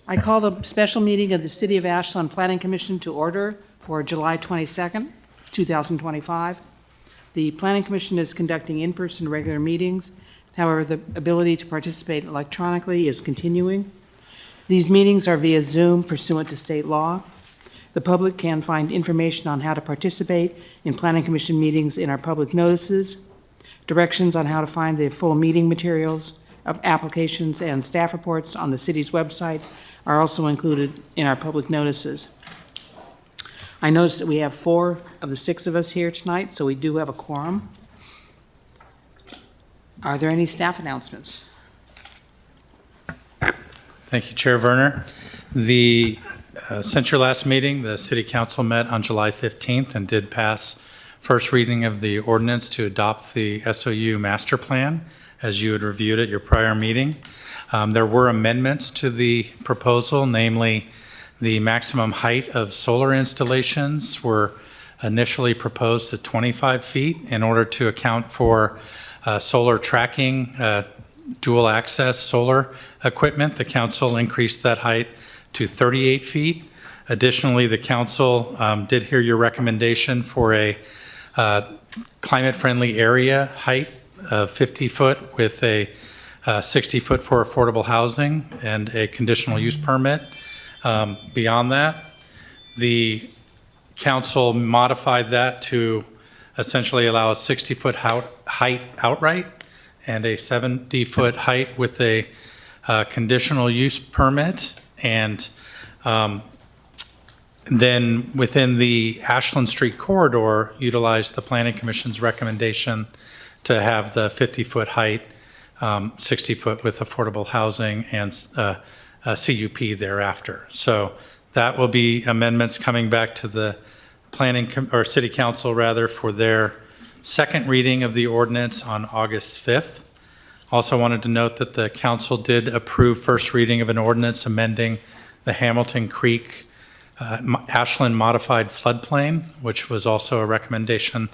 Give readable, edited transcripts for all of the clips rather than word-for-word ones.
I call the special meeting of the City of Ashland Planning Commission to order for July 22nd, 2025. The Planning Commission is conducting in-person regular meetings. However, the ability to participate electronically is continuing. These meetings are via Zoom pursuant to state law. The public can find information on how to participate in Planning Commission meetings in our public notices. Directions on how to find the full meeting materials, of applications and staff reports on the city's website are also included in our public notices. I noticed that we have 4 of the 6 of us here tonight, so we do have a quorum. Are there any staff announcements? Thank you, Chair Werner. Since your last meeting, the City Council met on July 15th and did pass first reading of the ordinance to adopt the SOU master plan, as you had reviewed at your prior meeting. There were amendments to the proposal, namely the maximum height of solar installations were initially proposed at 25 feet in order to account for solar tracking, dual access solar equipment. The council increased that height to 38 feet. Additionally, the council did hear your recommendation for a climate-friendly area height of 50 foot with a 60 foot for affordable housing and a conditional use permit. Beyond that, the council modified that to essentially allow a 60 foot height outright and a 70 foot height with a conditional use permit. And then within the Ashland Street corridor, utilize the Planning Commission's recommendation to have the 50 foot height, 60 foot with affordable housing and a CUP thereafter. So that will be amendments coming back to the City Council rather for their second reading of the ordinance on August 5th. Also wanted to note that the council did approve first reading of an ordinance amending the Hamilton Creek Ashland modified floodplain, which was also a recommendation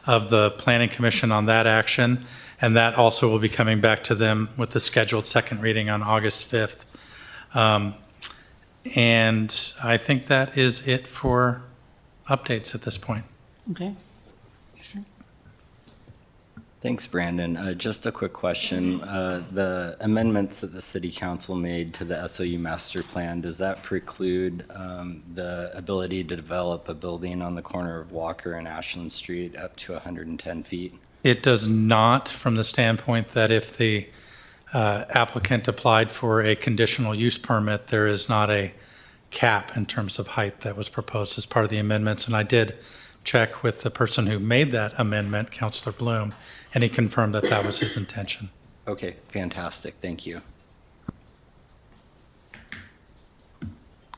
of the Planning Commission on that action. And that also will be coming back to them with the scheduled second reading on August 5th. And I think that is it for updates at this point. Okay. Sure. Thanks, Brandon. Just a quick question. The amendments that the City Council made to the SOU master plan, does that preclude the ability to develop a building on the corner of Walker and Ashland Street up to 110 feet? It does not, from the standpoint that if the applicant applied for a conditional use permit, there is not a cap in terms of height that was proposed as part of the amendments. And I did check with the person who made that amendment, Councilor Bloom, and he confirmed that that was his intention. Okay, fantastic. Thank you.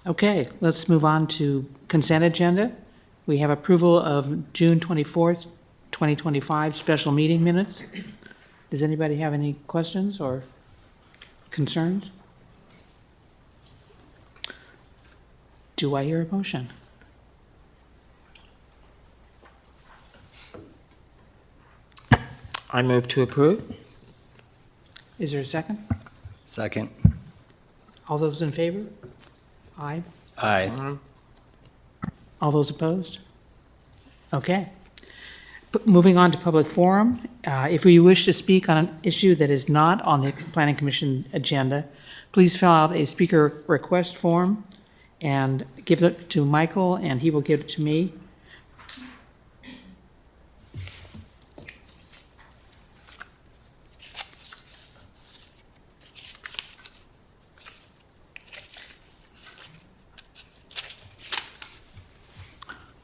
Okay, let's move on to consent agenda. We have approval of June 24th, 2025 special meeting minutes. Does anybody have any questions or concerns? Do I hear a motion? I move to approve. Is there a second? Second. All those in favor? Aye. Aye. All those opposed? Okay. Moving on to public forum. If you wish to speak on an issue that is not on the Planning Commission agenda, please fill out a speaker request form and give it to Michael, and he will give it to me.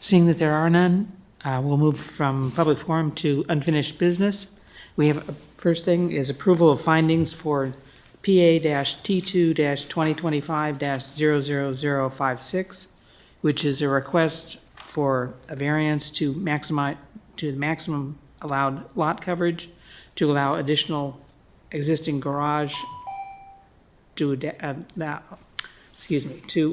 Seeing that there are none, we'll move from public forum to unfinished business. We have, first thing is approval of findings for PA-T2-2025-00056, which is a request for a variance to maximize to the maximum allowed lot coverage to allow additional existing garage to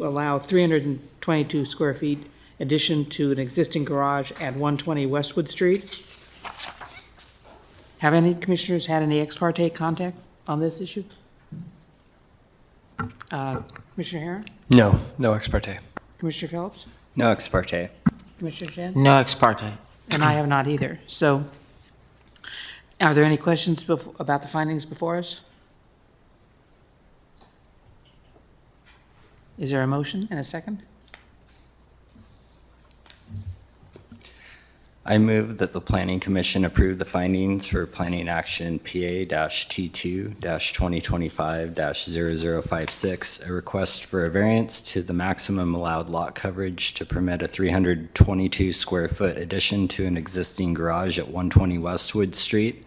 allow 322 square feet addition to an existing garage at 120 Westwood Street. Have any commissioners had any ex parte contact on this issue? Commissioner Herron? No ex parte. Commissioner Phillips? No ex parte. Commissioner Jen? No ex parte. And I have not either. So are there any questions about the findings before us? Is there a motion and a second? I move that the Planning Commission approve the findings for Planning Action PA-T2-2025-0056, a request for a variance to the maximum allowed lot coverage to permit a 322 square foot addition to an existing garage at 120 Westwood Street.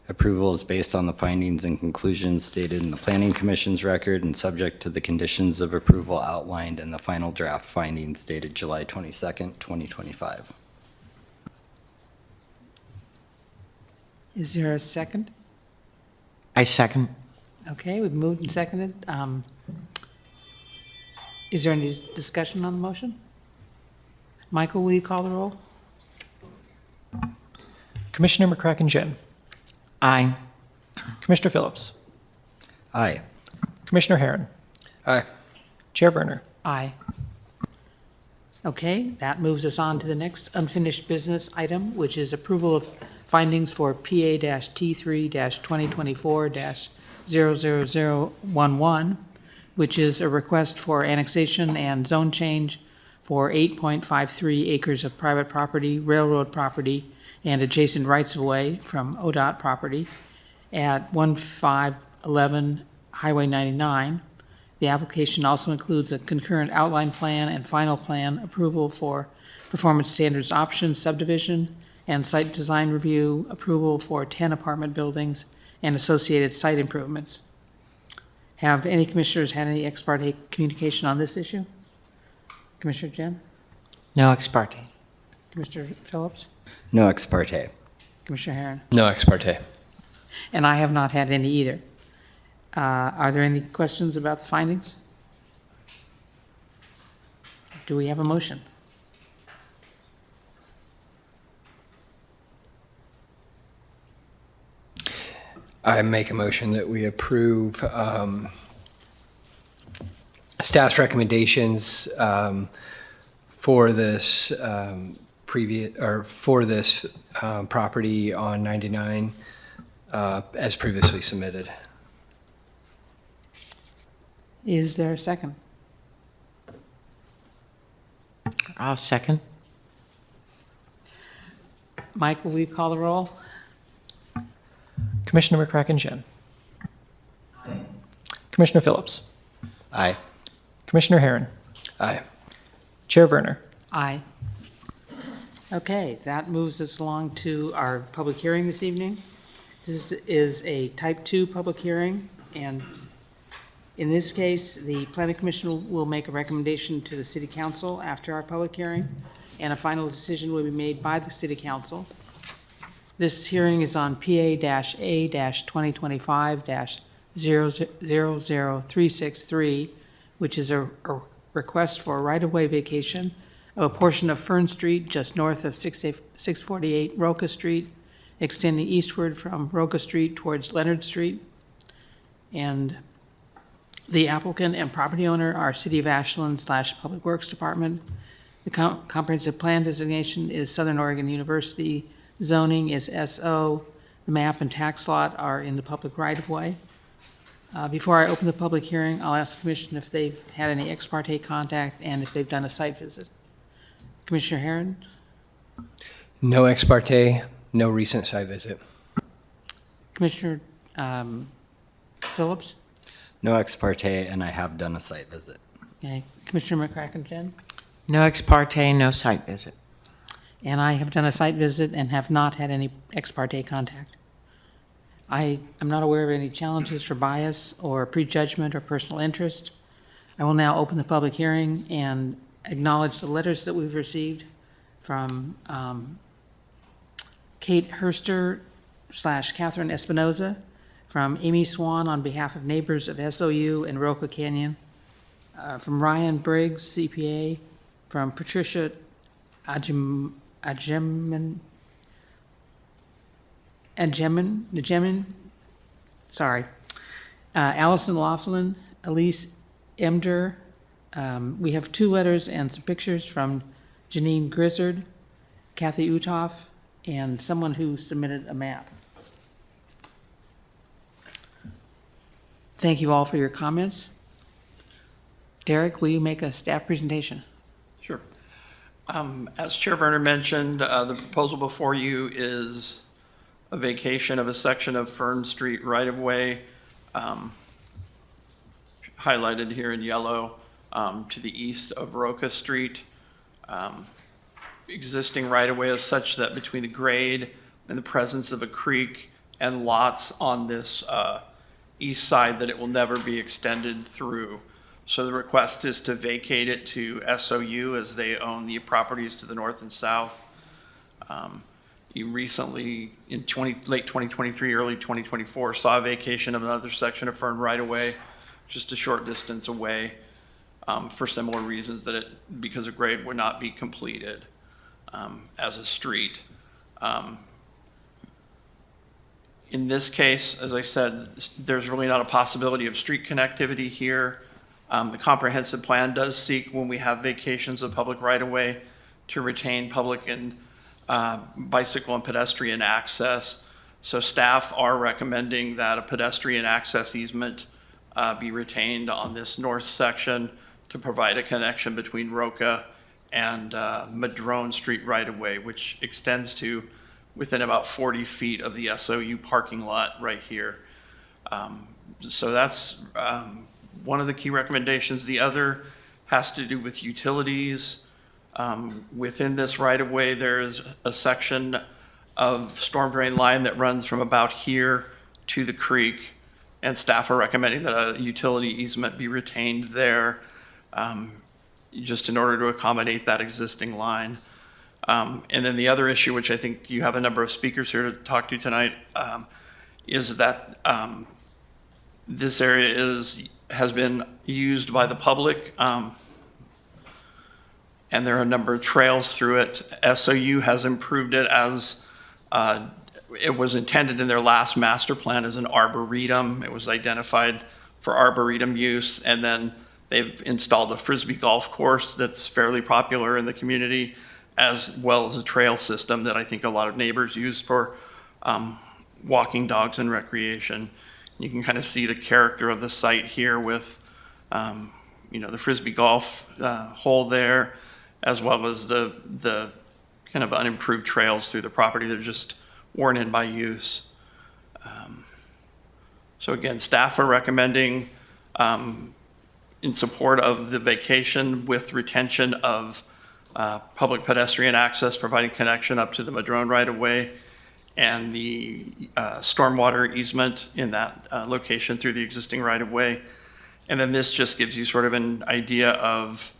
Approval is based on the findings and conclusions stated in the Planning Commission's record and subject to the conditions of approval outlined in the final draft findings dated July 22nd, 2025. Is there a second? I second. Okay, we've moved and seconded. Is there any discussion on the motion? Michael, will you call the roll? Commissioner McCracken-Jen. Aye. Commissioner Phillips. Aye. Commissioner Herron. Aye. Chair Werner. Aye. Okay, that moves us on to the next unfinished business item, which is approval of findings for PA-T3-2024-00011, which is a request for annexation and zone change for 8.53 acres of private property, railroad property, and adjacent rights-of-way from ODOT property at 1511 Highway 99. The application also includes a concurrent outline plan and final plan approval for performance standards option subdivision and site design review approval for 10 apartment buildings and associated site improvements. Have any commissioners had any ex parte communication on this issue? Commissioner Jen? No ex parte. Commissioner Phillips? No ex parte. Commissioner Herron? No ex parte. And I have not had any either. Are there any questions about the findings? Do we have a motion? I make a motion that we approve staff's recommendations for this property on 99 as previously submitted. Is there a second? I'll second. Michael, will you call the roll? Commissioner McCracken-Jen. Commissioner Phillips. Aye. Commissioner Herron. Aye. Chair Werner. Aye. Okay, that moves us along to our public hearing this evening. This is a type 2 public hearing, and in this case, the planning commission will make a recommendation to the city council after our public hearing, and a final decision will be made by the city council. This hearing is on PA-A-2025-000363, which is a request for a right-of-way vacation of a portion of Fern Street just north of 648 Roca Street, extending eastward from Roca Street towards Leonard Street. And the applicant and property owner are City of Ashland / Public Works Department. The comprehensive plan designation is Southern Oregon University. Zoning is SO. The map and tax lot are in the public right-of-way. Before I open the public hearing, I'll ask the commission if they've had any ex parte contact and if they've done a site visit. Commissioner Herron? No ex parte, no recent site visit. Commissioner Phillips? No ex parte, and I have done a site visit. Okay. Commissioner McCracken-Jen? No ex parte, no site visit. And I have done a site visit and have not had any ex parte contact. I am not aware of any challenges for bias or prejudgment or personal interest. I will now open the public hearing and acknowledge the letters that we've received from Kate Herster / Catherine Espinoza, from Amy Swan on behalf of neighbors of SOU and Roca Canyon, from Ryan Briggs, CPA, from Patricia Adjournment, sorry, Allison Laughlin, Elise Emder. We have 2 letters and some pictures from Janine Grizzard, Kathy Utoff, and someone who submitted a map. Thank you all for your comments. Derek, will you make a staff presentation? Sure. As Chair Werner mentioned, the proposal before you is a vacation of a section of Fern Street right-of-way, highlighted here in yellow, to the east of Roca Street. Existing right-of-way is such that between the grade and the presence of a creek and lots on this east side, that it will never be extended through. So the request is to vacate it to SOU, as they own the properties to the north and south. You recently, in late 2023, early 2024, saw a vacation of another section of Fern right-of-way, just a short distance away, for similar reasons, that it, because of grade, would not be completed as a street. In this case, as I said, there's really not a possibility of street connectivity here. The comprehensive plan does seek, when we have vacations of public right-of-way, to retain public and bicycle and pedestrian access. So staff are recommending that a pedestrian access easement be retained on this north section to provide a connection between Roca and Madrone Street right-of-way, which extends to within about 40 feet of the SOU parking lot right here. So that's one of the key recommendations. The other has to do with utilities. Within this right-of-way, there is a section of storm drain line that runs from about here to the creek, and staff are recommending that a utility easement be retained there, just in order to accommodate that existing line. And then the other issue, which I think you have a number of speakers here to talk to tonight, is that this area has been used by the public, and there are a number of trails through it. SOU has improved it as it was intended in their last master plan as an arboretum. It was identified for arboretum use, and then they've installed a Frisbee golf course that's fairly popular in the community, as well as a trail system that I think a lot of neighbors use for walking dogs and recreation. You can kind of see the character of the site here with, the Frisbee golf hole there, as well as the kind of unimproved trails through the property that are just worn in by use. So again, staff are recommending in support of the vacation with retention of public pedestrian access, providing connection up to the Madrone right-of-way, and the stormwater easement in that location through the existing right-of-way. And then this just gives you sort of an idea of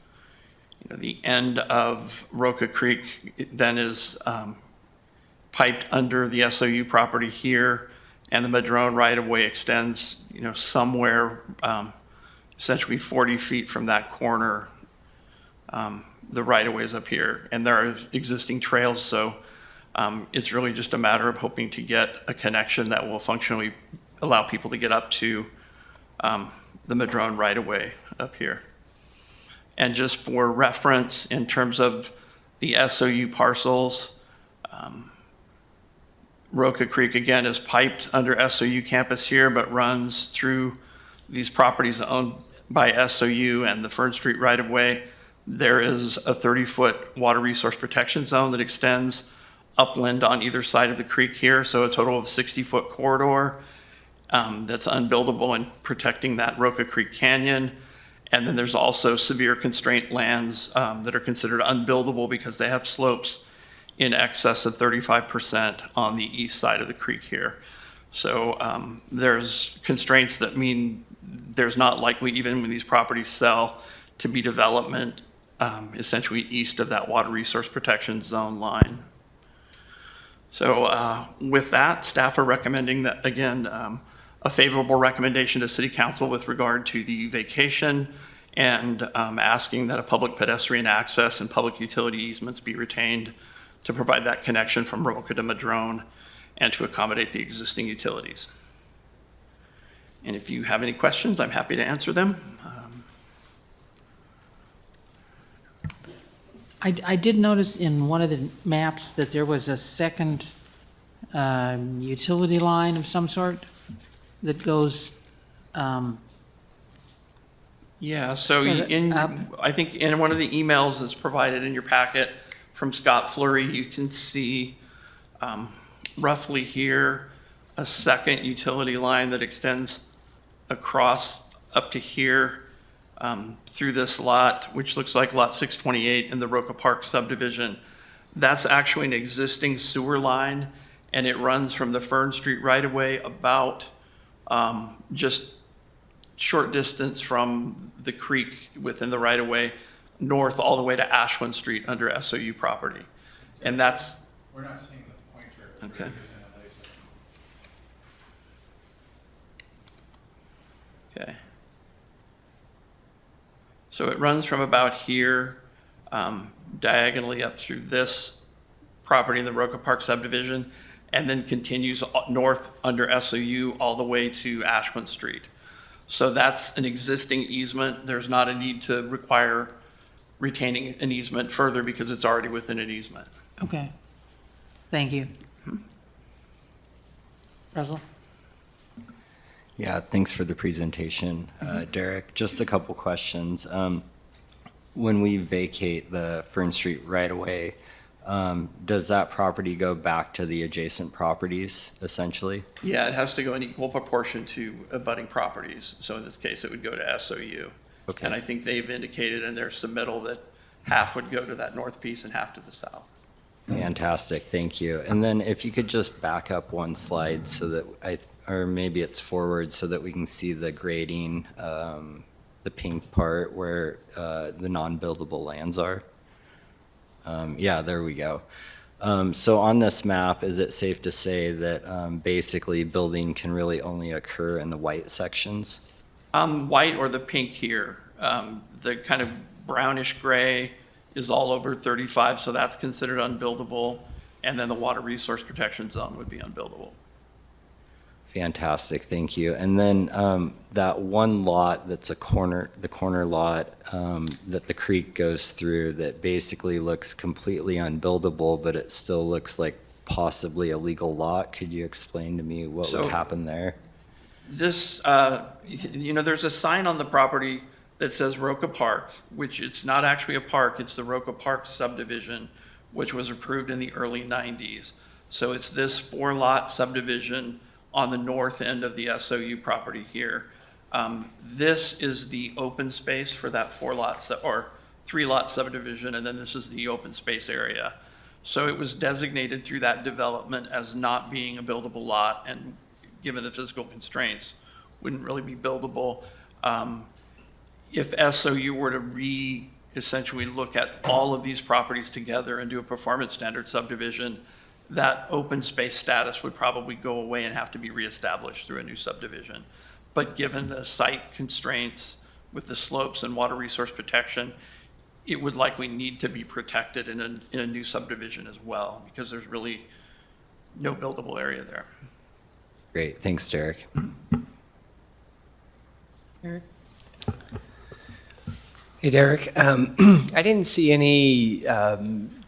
the end of Roca Creek. It then is piped under the SOU property here, and the Madrone right-of-way extends, somewhere essentially 40 feet from that corner. The right-of-way is up here, and there are existing trails, so it's really just a matter of hoping to get a connection that will functionally allow people to get up to the Madrone right-of-way up here. And just for reference, in terms of the SOU parcels, Roca Creek, again, is piped under SOU campus here, but runs through these properties owned by SOU and the Fern Street right-of-way. There is a 30-foot water resource protection zone that extends upland on either side of the creek here, so a total of 60-foot corridor that's unbuildable and protecting that Roca Creek Canyon. And then there's also severe constraint lands that are considered unbuildable because they have slopes in excess of 35% on the east side of the creek here. So there's constraints that mean there's not likely, even when these properties sell, to be development essentially east of that water resource protection zone line. So with that, staff are recommending that, again, a favorable recommendation to City Council with regard to the vacation, and asking that a public pedestrian access and public utility easements be retained to provide that connection from Roca to Madrone and to accommodate the existing utilities. And if you have any questions, I'm happy to answer them. I did notice in one of the maps that there was a second utility line of some sort that goes, Yeah, so So the- up- I think in one of the emails that's provided in your packet from Scott Flurry, you can see roughly here, a second utility line that extends across up to here through this lot, which looks like lot 628 in the Roca Park subdivision. That's actually an existing sewer line, and it runs from the Fern Street right-of-way about just short distance from the creek within the right-of-way, north all the way to Ashland Street under SOU property. And that's, We're not seeing the pointer. Okay. okay. So it runs from about here, diagonally up through this property in the Roca Park subdivision, and then continues north under SOU all the way to Ashland Street. So that's an existing easement. There's not a need to require retaining an easement further because it's already within an easement. okay. Thank you. Russell? Yeah, thanks for the presentation, Derek. Just a couple questions. When we vacate the Fern Street right-of-way, does that property go back to the adjacent properties, essentially? Yeah, it has to go in equal proportion to abutting properties. So in this case, it would go to SOU. Okay. And I think they've indicated in their submittal that half would go to that north piece and half to the south. Fantastic, thank you. And then if you could just back up one slide so that or maybe it's forward so that we can see the grading, the pink part where the non-buildable lands are. Yeah, there we go. So on this map, is it safe to say that basically building can really only occur in the white sections? White or the pink here. The kind of brownish gray is all over 35, so that's considered unbuildable. And then the water resource protection zone would be unbuildable. Fantastic, thank you. And then that one lot that's the corner lot that the creek goes through that basically looks completely unbuildable, but it still looks like possibly a legal lot. Could you explain to me what So- would happen there? This, there's a sign on the property that says Roca Park, which it's not actually a park, it's the Roca Park subdivision, which was approved in the early 90s. So it's this 4-lot subdivision on the north end of the SOU property here. This is the open space for that 3-lot subdivision, and then this is the open space area. So it was designated through that development as not being a buildable lot, and given the physical constraints, wouldn't really be buildable. If SOU were to essentially look at all of these properties together and do a performance standard subdivision, that open space status would probably go away and have to be reestablished through a new subdivision. But given the site constraints with the slopes and water resource protection, it would likely need to be protected in a new subdivision as well, because there's really no buildable area there. Great, thanks, Derek. Eric? Hey, Derek. I didn't see any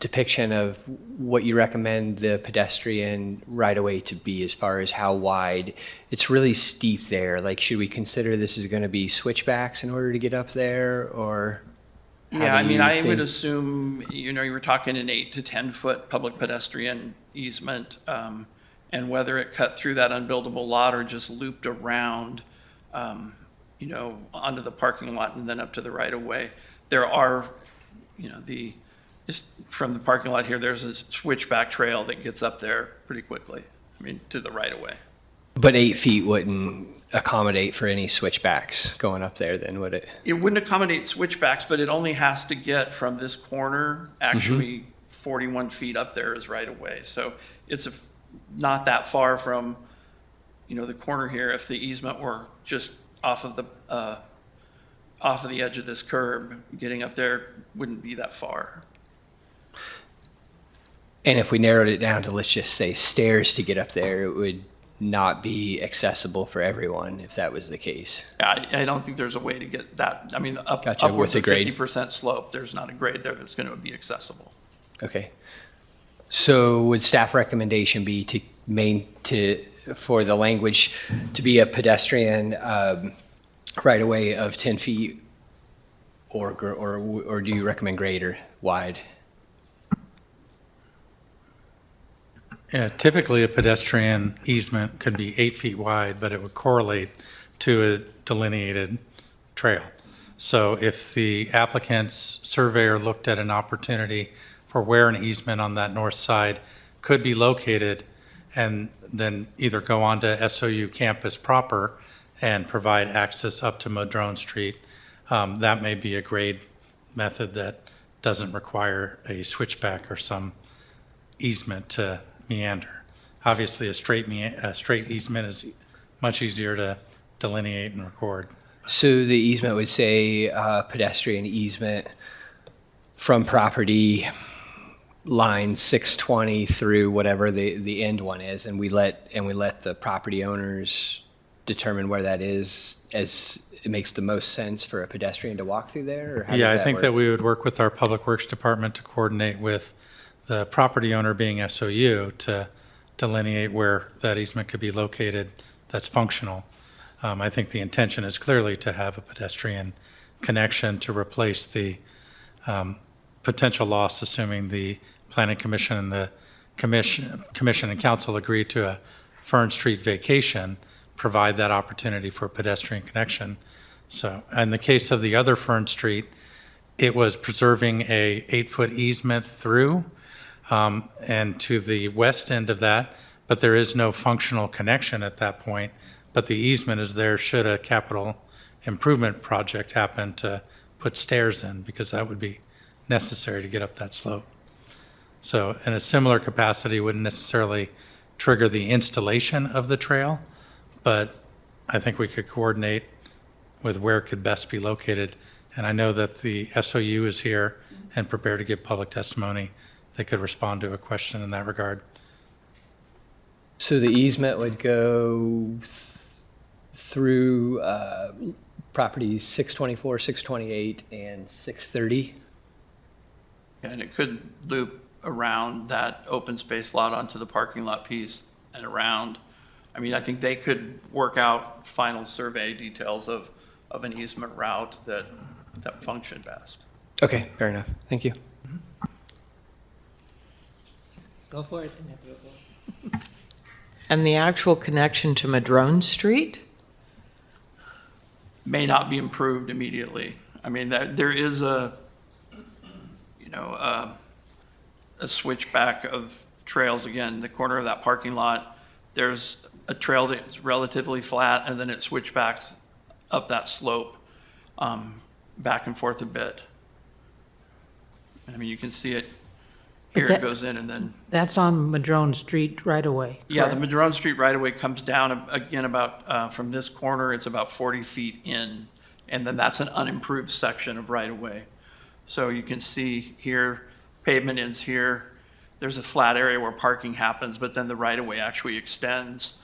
depiction of what you recommend the pedestrian right-of-way to be as far as how wide. It's really steep there. Like, should we consider this is going to be switchbacks in order to get up there, or? Yeah, I mean, I would think? assume, you were talking an 8 to 10 foot public pedestrian easement, and whether it cut through that unbuildable lot or just looped around, onto the parking lot and then up to the right of way. There are, just from the parking lot here, there's a switchback trail that gets up there pretty quickly. I mean, to the right of way. But 8 feet wouldn't accommodate for any switchbacks going up there then, would it? It wouldn't accommodate switchbacks, but it only has to get from this corner, actually 41 feet up there is right of way. So it's not that far from, the corner here. If the easement were just off of the edge of this curb, getting up there wouldn't be that far. And if we narrowed it down to, let's just say, stairs to get up there, it would not be accessible for everyone if that was the case. I don't think there's a way to get that, I mean, Gotcha, upwards with of the grade. 50% slope, there's not a grade there that's going to be accessible. Okay. So would staff recommendation be for the language to be a pedestrian right-of-way of 10 feet, or do you recommend greater, wide? Yeah, typically, a pedestrian easement could be 8 feet wide, but it would correlate to a delineated trail. So if the applicant's surveyor looked at an opportunity for where an easement on that north side could be located, and then either go onto SOU campus proper and provide access up to Madrone Street, that may be a grade method that doesn't require a switchback or some easement to meander. Obviously, a straight easement is much easier to delineate and record. So the easement would say pedestrian easement from property line 620 through whatever the end one is, and we let the property owners determine where that is as it makes the most sense for a pedestrian to walk through there? Or how Yeah, does I think work? that we would work with our Public Works Department to coordinate with the property owner, being SOU, to delineate where that easement could be located that's functional. I think the intention is clearly to have a pedestrian connection to replace the potential loss, assuming the Planning Commission and the Commission and Council agree to a Fern Street vacation, provide that opportunity for pedestrian connection. So in the case of the other Fern Street, it was preserving a 8-foot easement through and to the west end of that, but there is no functional connection at that point. But the easement is there should a capital improvement project happen to put stairs in, because that would be necessary to get up that slope. So in a similar capacity, wouldn't necessarily trigger the installation of the trail, but I think we could coordinate with where it could best be located. And I know that the SOU is here and prepared to give public testimony. They could respond to a question in that regard. So the easement would go through properties 624, 628, and 630? And it could loop around that open space lot onto the parking lot piece and around. I mean, I think they could work out final survey details of an easement route that functioned best. Okay, fair enough. Thank you. Go for it. And the actual connection to Madrone Street? May not be improved immediately. I mean, there is a switchback of trails. Again, the corner of that parking lot, there's a trail that's relatively flat, and then it switchbacks up that slope, back and forth a bit. I mean, you can see it here, that- it goes in, and then, That's on Madrone Street right away. yeah, the Madrone Street right-of-way comes down again about, from this corner, it's about 40 feet in, and then that's an unimproved section of right-of-way. So you can see here, pavement ends here, there's a flat area where parking happens, but then the right-of-way actually extends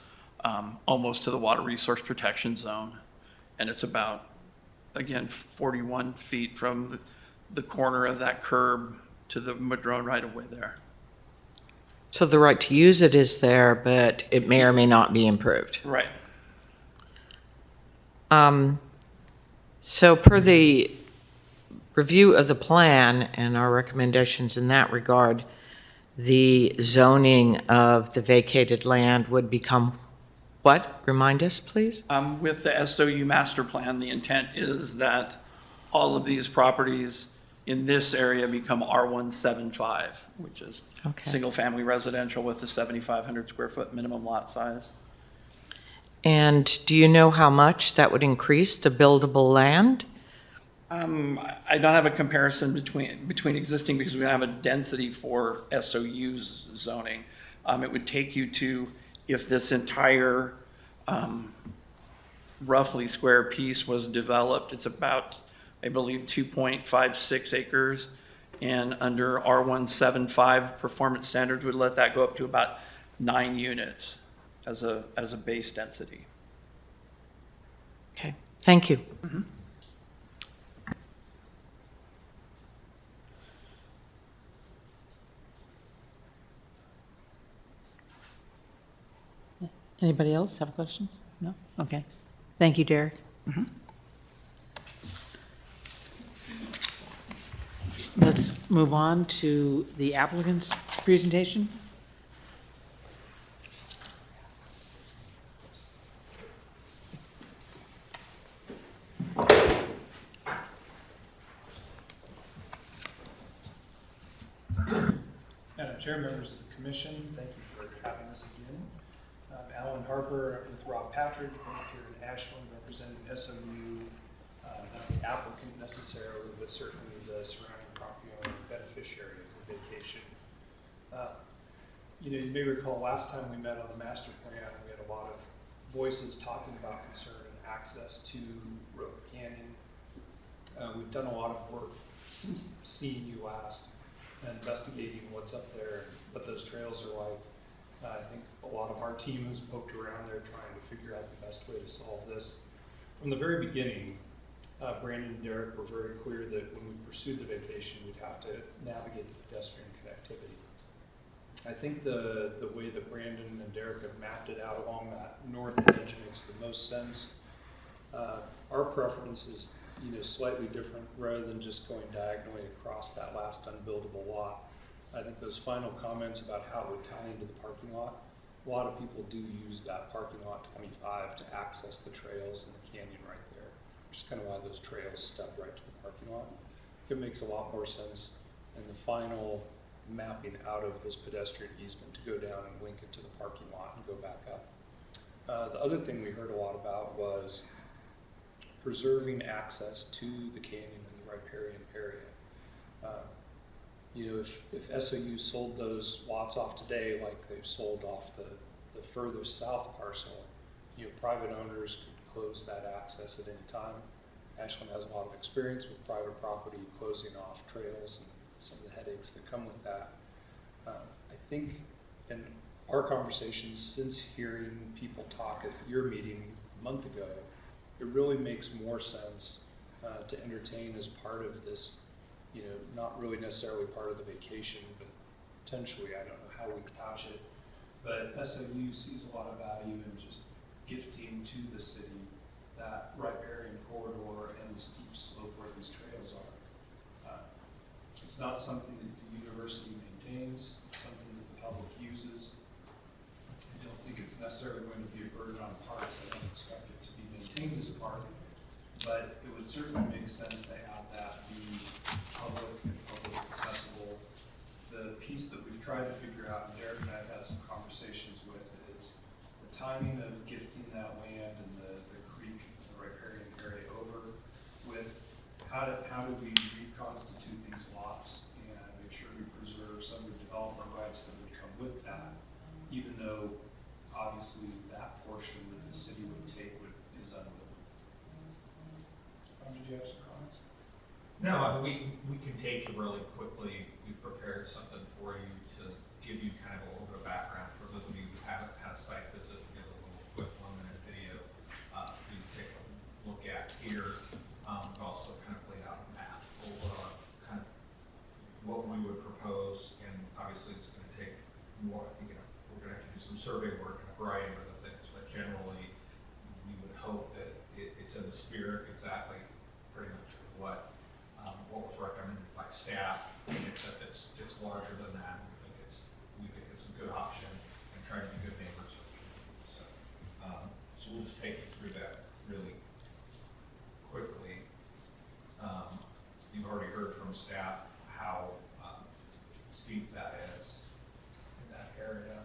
almost to the water resource protection zone. And it's about, again, 41 feet from the corner of that curb to the Madrone right-of-way there. So the right to use it is there, but it may or may not be improved. Right. So per the review of the plan and our recommendations in that regard, the zoning of the vacated land would become what? Remind us, please? With the SOU master plan, the intent is that all of these properties in this area become R175, which is Okay. single-family residential with a 7,500 square foot minimum lot size. And do you know how much that would increase the buildable land? I don't have a comparison between existing, because we don't have a density for SOU zoning. It would take you to, if this entire roughly square piece was developed, it's about, I believe, 2.56 acres. And under R175 performance standards would let that go up to about 9 units. as a base density. Okay, thank you. Anybody else have a question? No? Okay. Thank you, Derek. Let's move on to the applicant's presentation. Madam Chair, members of the commission, thank you for having us again. I'm Alan Harper with Rob Patridge, both here in Ashland, representing SOU, not the applicant necessarily, but certainly the surrounding property owner and beneficiary of the vacation. You may recall last time we met on the master plan, we had a lot of voices talking about concern and access to Rope Canyon. We've done a lot of work since seeing you last, investigating what's up there, what those trails are like. I think a lot of our team has poked around there trying to figure out the best way to solve this. From the very beginning, Brandon and Derek were very clear that when we pursued the vacation, we'd have to navigate the pedestrian connectivity. I think the way that Brandon and Derek have mapped it out along that north edge makes the most sense. Our preference is slightly different, rather than just going diagonally across that last unbuildable lot. I think those final comments about how it would tie into the parking lot, a lot of people do use that parking lot 25 to access the trails and the canyon right there, which is kind of why those trails stub right to the parking lot. It makes a lot more sense in the final mapping out of this pedestrian easement to go down and link it to the parking lot and go back up. The other thing we heard a lot about was preserving access to the canyon and the riparian area. If SOU sold those lots off today, like they've sold off the furthest south parcel, private owners could close that access at any time. Ashland has a lot of experience with private property closing off trails and some of the headaches that come with that. I think in our conversations since hearing people talk at your meeting a month ago, it really makes more sense to entertain as part of this, not really necessarily part of the vacation, but potentially, I don't know how we couch it, but SOU sees a lot of value in just gifting to the city that riparian corridor and the steep slope where these trails are. It's not something that the university maintains, it's something that the public uses. I don't think it's necessarily going to be a burden on parks. I don't expect it to be maintained as a park, but it would certainly make sense to have that be public and public accessible. The piece that we've tried to figure out, and Derek and I have had some conversations with, is the timing of gifting that land and the creek, the riparian area over with how do we reconstitute these lots and make sure we preserve some of the development rights that would come with that, even though obviously that portion that the city would take is unlimited. Did you have some comments? No, I mean, we can take you really quickly. We've prepared something for you to give you kind of a little bit of background for those of you who haven't had a site visit. We give a little quick 1-minute video for you to take a look at here. We've also kind of laid out a map of kind of what we would propose, and obviously it's going to take more. We're going to have to do some survey work and a variety of other things, but generally we would hope that it's in the spirit exactly pretty much of what was recommended by staff, except it's larger than that. We think it's a good option and trying to be good neighbors. So we'll just take you through that really quickly. You've already heard from staff how steep that is in that area.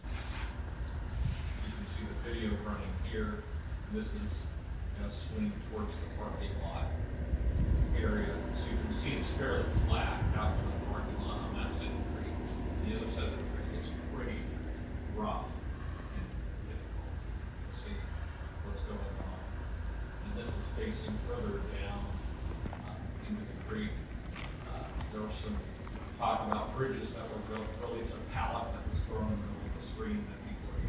You can see the video running here. This is swing towards the parking lot area. So you can see it's fairly flat out to the parking lot on that side of the creek. The other side of the creek is pretty rough and difficult to see what's going on. And this is facing further down into the creek. There was some talk about bridges that were really, it's a pallet that was thrown in the middle of the stream that people are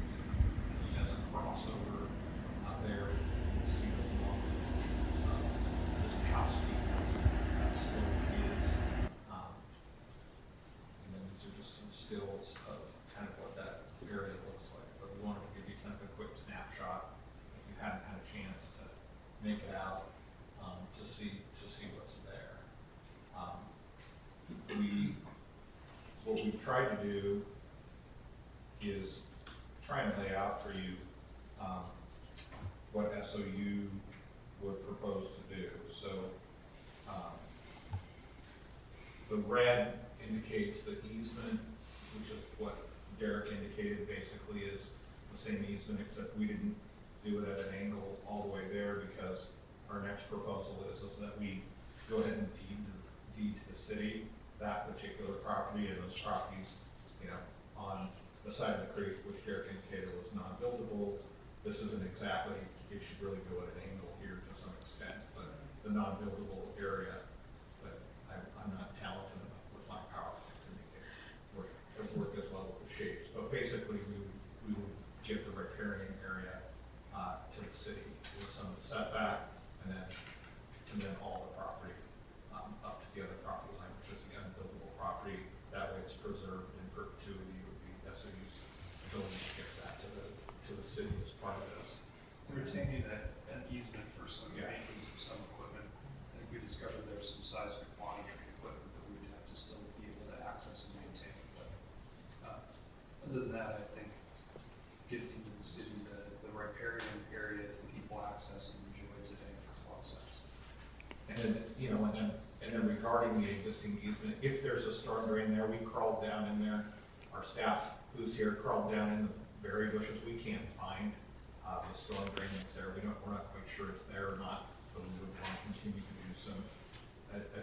crossover there. You can see those long dimensions of just how steep that slope is. And then these are just some stills of kind of what that area looks like. But we wanted to give you kind of a quick snapshot if you hadn't had a chance to make it out to see what's there. What we've tried to do is try and lay out for you what SOU would propose to do. So the red indicates the easement, which is what Derek indicated basically is the same easement, except we didn't do it at an angle all the way there because our next proposal is that we go ahead and deed to the city that particular property, and those properties, on the side of the creek, which Derek indicated was non-buildable. This isn't exactly, it should really go at an angle here to some extent, but the non-buildable area, but I'm not talented enough with my power to make it work as well with the shapes. But basically, we would give the riparian area to the city with some of the setback, and then all the property up to the other property line, which is the unbuildable property. That way it's preserved in perpetuity. It would be SOU's ability to give that to the city as part of this. Retaining an easement for some Yeah. maintenance of some equipment. I think we discovered there's some seismic monitoring equipment that we would have to still be able to access and maintain. But other than that, I think gifting to the city the riparian area that people access and enjoy today makes a lot of sense. And then, and then regarding the existing easement, if there's a storm drain there, we crawled down in there. Our staff who's here crawled down in the berry bushes. We can't find the storm drain that's there. We're not quite sure it's there or not, but we would want to continue to do some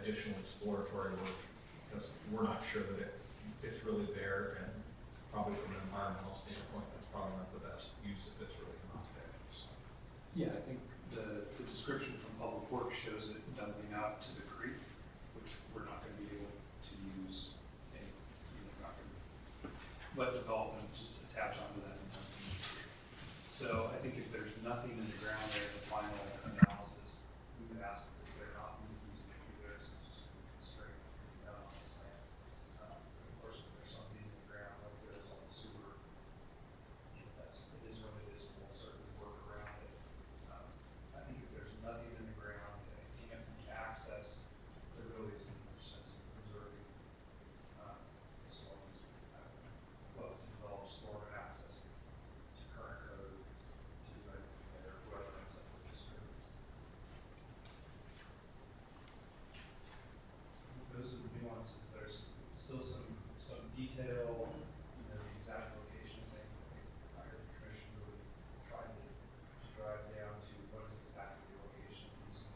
additional exploratory work because we're not sure that it's really there, and probably from an environmental standpoint, that's probably not the best use if it's really not there. So. Yeah, I think the description from Public Works shows it dumping out to the creek, which we're not gonna be able to use any, not gonna let development just attach onto that and dump it into the creek. So I think if there's nothing in the ground there, the final analysis, we would ask that they're not moving these there, so it's just constrained down on this land. Of course, if there's something in the ground, like there is on the sewer, it is what it is, we'll certainly work around it. I think if there's nothing in the ground that it can't be accessed, there really isn't much sense in preserving, as long as what to develop, store, and access to current code, to whoever ends up with this code. Those are the nuances. There's still some detail, the exact location of things. I heard the commission really trying to drive down to what is exactly the location using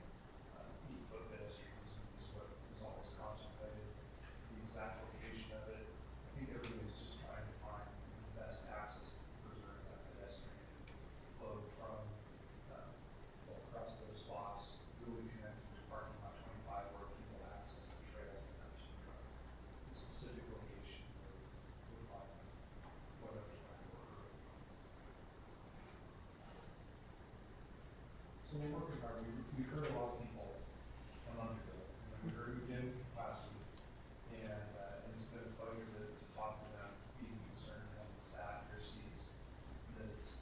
8-foot pedestrians is what was always contemplated. The exact location of it, I think everybody is just trying to find the best access to preserve that pedestrian flow from across those spots, really connected to parking lot 25 where people access the trails and have to drive. The specific location would like whatever kind of worker. So we're working hard. We heard a lot of people a month ago, and then we heard again last week. And it's been a pleasure to talk to them, being concerned and sad in their seats. That it's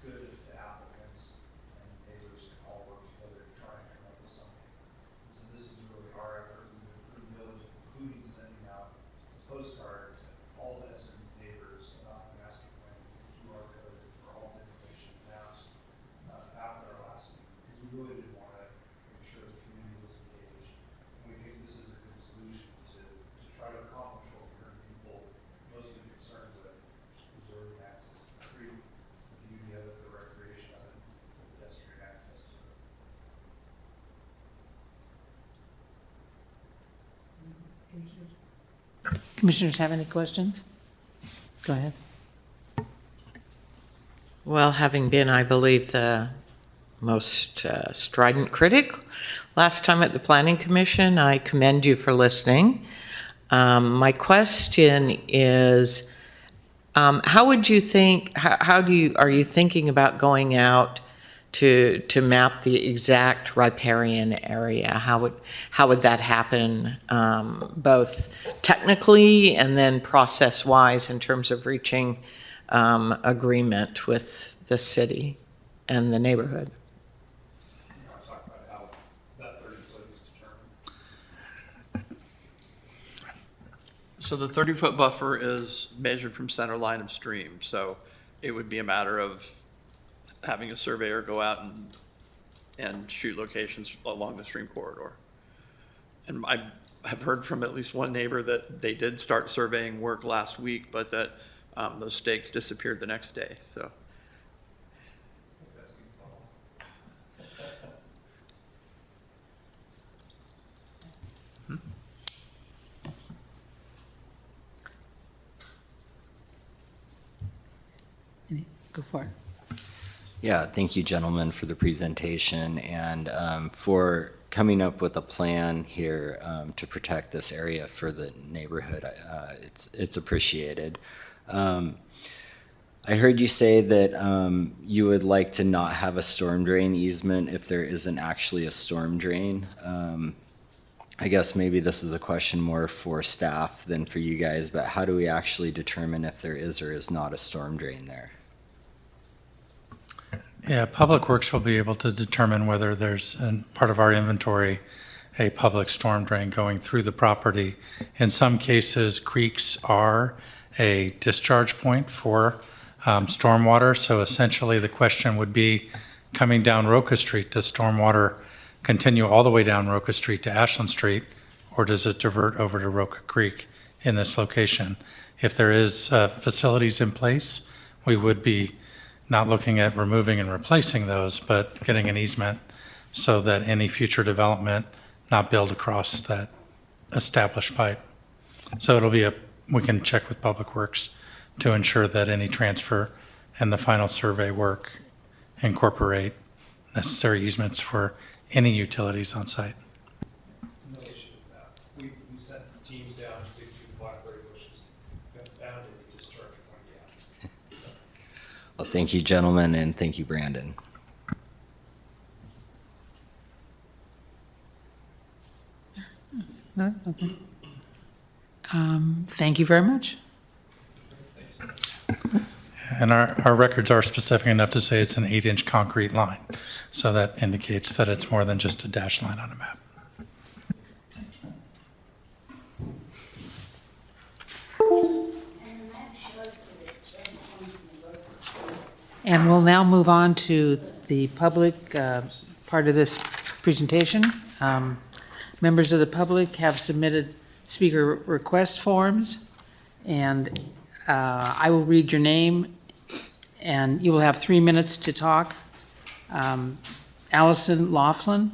good if the applicants and neighbors can all work together to try and come up with something. So this is really our effort. We've been pretty diligent, including sending out a postcard to all the SMU neighbors, and asking them to QR code for all the information maps after our last meeting, because we really did want to make sure the community was engaged. And we think this is a good solution to try to accomplish what we heard people mostly concerned with, which is preserving access to the creek, the beauty of it, the recreation of it, the pedestrian access to it. Commissioners have any questions? Go ahead. Well, having been, I believe, the most strident critic last time at the Planning Commission, I commend you for listening. My question is, How would you think, are you thinking about going out to map the exact riparian area? How would that happen, both technically and then process-wise in terms of reaching agreement with the city and the neighborhood? I'll talk about how that 30-foot is determined. So the 30-foot buffer is measured from center line of stream, so it would be a matter of having a surveyor go out and shoot locations along the stream corridor. And I have heard from at least one neighbor that they did start surveying work last week, but that those stakes disappeared the next day, so. Go for it. Yeah, thank you, gentlemen, for the presentation and for coming up with a plan here to protect this area for the neighborhood. It's appreciated. I heard you say that you would like to not have a storm drain easement if there isn't actually a storm drain. I guess maybe this is a question more for staff than for you guys, but how do we actually determine if there is or is not a storm drain there? Yeah, Public Works will be able to determine whether there's, in part of our inventory, a public storm drain going through the property. In some cases, creeks are a discharge point for stormwater. So essentially, the question would be, coming down Roca Street, does stormwater continue all the way down Roca Street to Ashland Street, or does it divert over to Roca Creek in this location? If there is facilities in place, we would be not looking at removing and replacing those, but getting an easement so that any future development not build across that established pipe. So we can check with Public Works to ensure that any transfer and the final survey work incorporate necessary easements for any utilities on site. No issue with that. We sent teams down to dig through the blackberry bushes. We haven't found any discharge point yet. Well, thank you, gentlemen, and thank you, Brandon. No? Okay. Thank you very much. And our records are specific enough to say it's an 8-inch concrete line. So that indicates that it's more than just a dash line on a map. And we'll now move on to the public part of this presentation. Members of the public have submitted speaker request forms, and I will read your name, and you will have 3 minutes to talk. Allison Laughlin.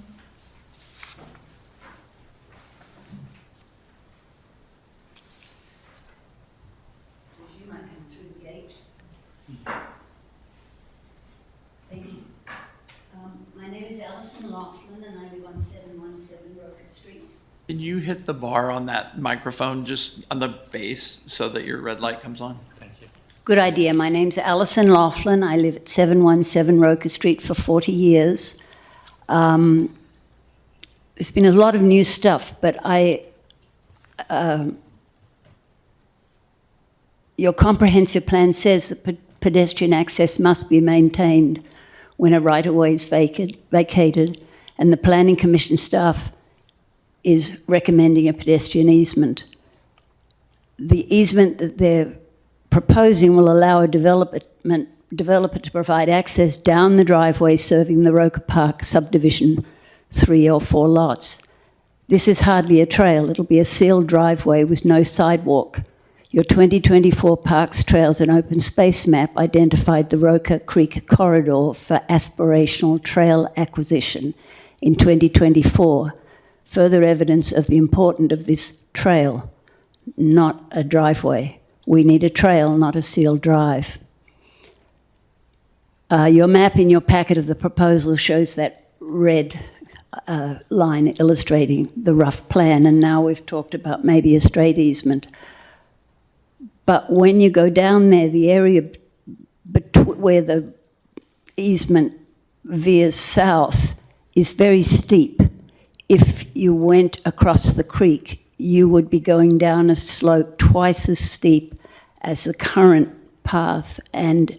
You might come through the gate. Thank you. My name is Allison Laughlin, and I live on 717 Roca Street. Can you hit the bar on that microphone, just on the base, so that your red light comes on? Thank you. Good idea. My name's Allison Laughlin. I live at 717 Roca Street for 40 years. There's been a lot of new stuff, but your comprehensive plan says that pedestrian access must be maintained when a right-of-way is vacated, and the Planning Commission staff is recommending a pedestrian The easement that they're proposing will allow a developer to provide access down the driveway serving the Roca Park subdivision 3 or 4 lots. This is hardly a trail. It'll be a sealed driveway with no sidewalk. Your 2024 Parks, Trails and Open Space map identified the Roca Creek corridor for aspirational trail acquisition in 2024. Further evidence of the importance of this trail, not a driveway. We need a trail, not a sealed drive. Your map in your packet of the proposal shows that red line illustrating the rough plan, and now we've talked about maybe a straight easement. But when you go down there, the area where the easement veers south is very steep. If you went across the creek, you would be going down a slope twice as steep as the current path and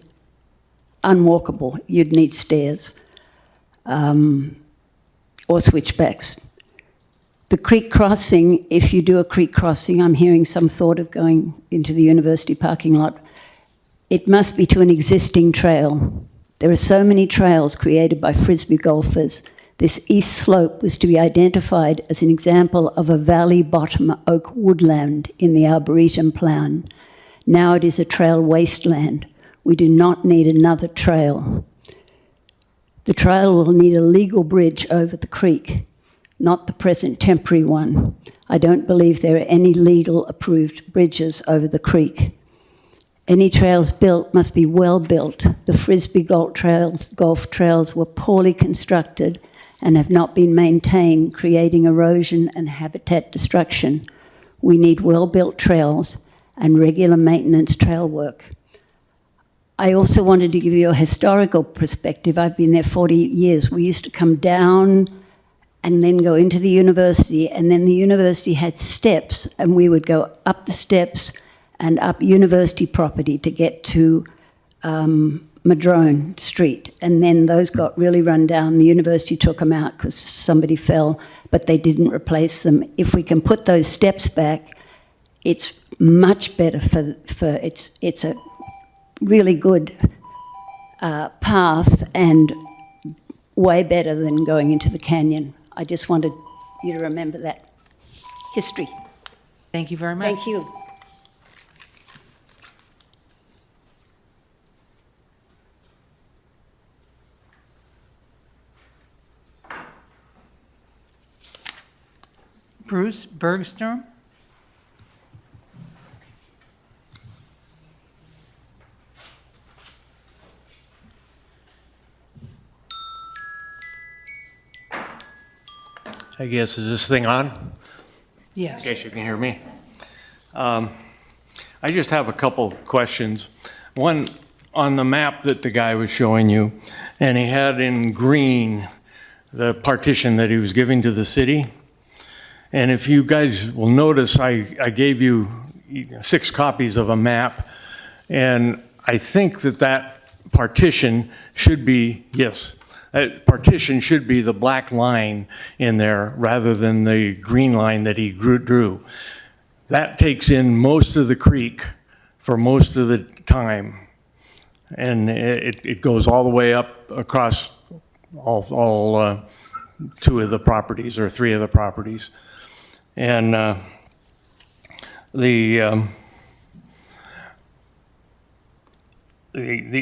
unwalkable. You'd need stairs or switchbacks. The creek crossing, if you do a creek crossing, I'm hearing some thought of going into the university parking lot. It must be to an existing trail. There are so many trails created by Frisbee golfers. This east slope was to be identified as an example of a valley bottom oak woodland in the Arboretum plan. Now it is a trail wasteland. We do not need another trail. The trail will need a legal bridge over the creek, not the present temporary one. I don't believe there are any legal approved bridges over the creek. Any trails built must be well built. The Frisbee golf trails were poorly constructed and have not been maintained, creating erosion and habitat destruction. We need well-built trails and regular maintenance trail work. I also wanted to give you a historical perspective. I've been there 40 years. We used to come down and then go into the university, and then the university had steps, and we would go up the steps and up university property to get to Madrone Street. And then those got really run down. The university took them out because somebody fell, but they didn't replace them. If we can put those steps back, it's much better for it's a really good path and way better than going into the canyon. I just wanted you to remember that history. Thank you very much. Thank you. Bruce Bergstrom? I guess, is this thing on? Yes. In case you can hear me. I just have a couple questions. One, on the map that the guy was showing you, and he had in green the partition that he was giving to the city. And if you guys will notice, I gave you 6 copies of a map, and I think that partition should be, yes, that partition should be the black line in there rather than the green line that he drew. That takes in most of the creek for most of the time. And it goes all the way up across all 2 of the properties or 3 of the properties. And the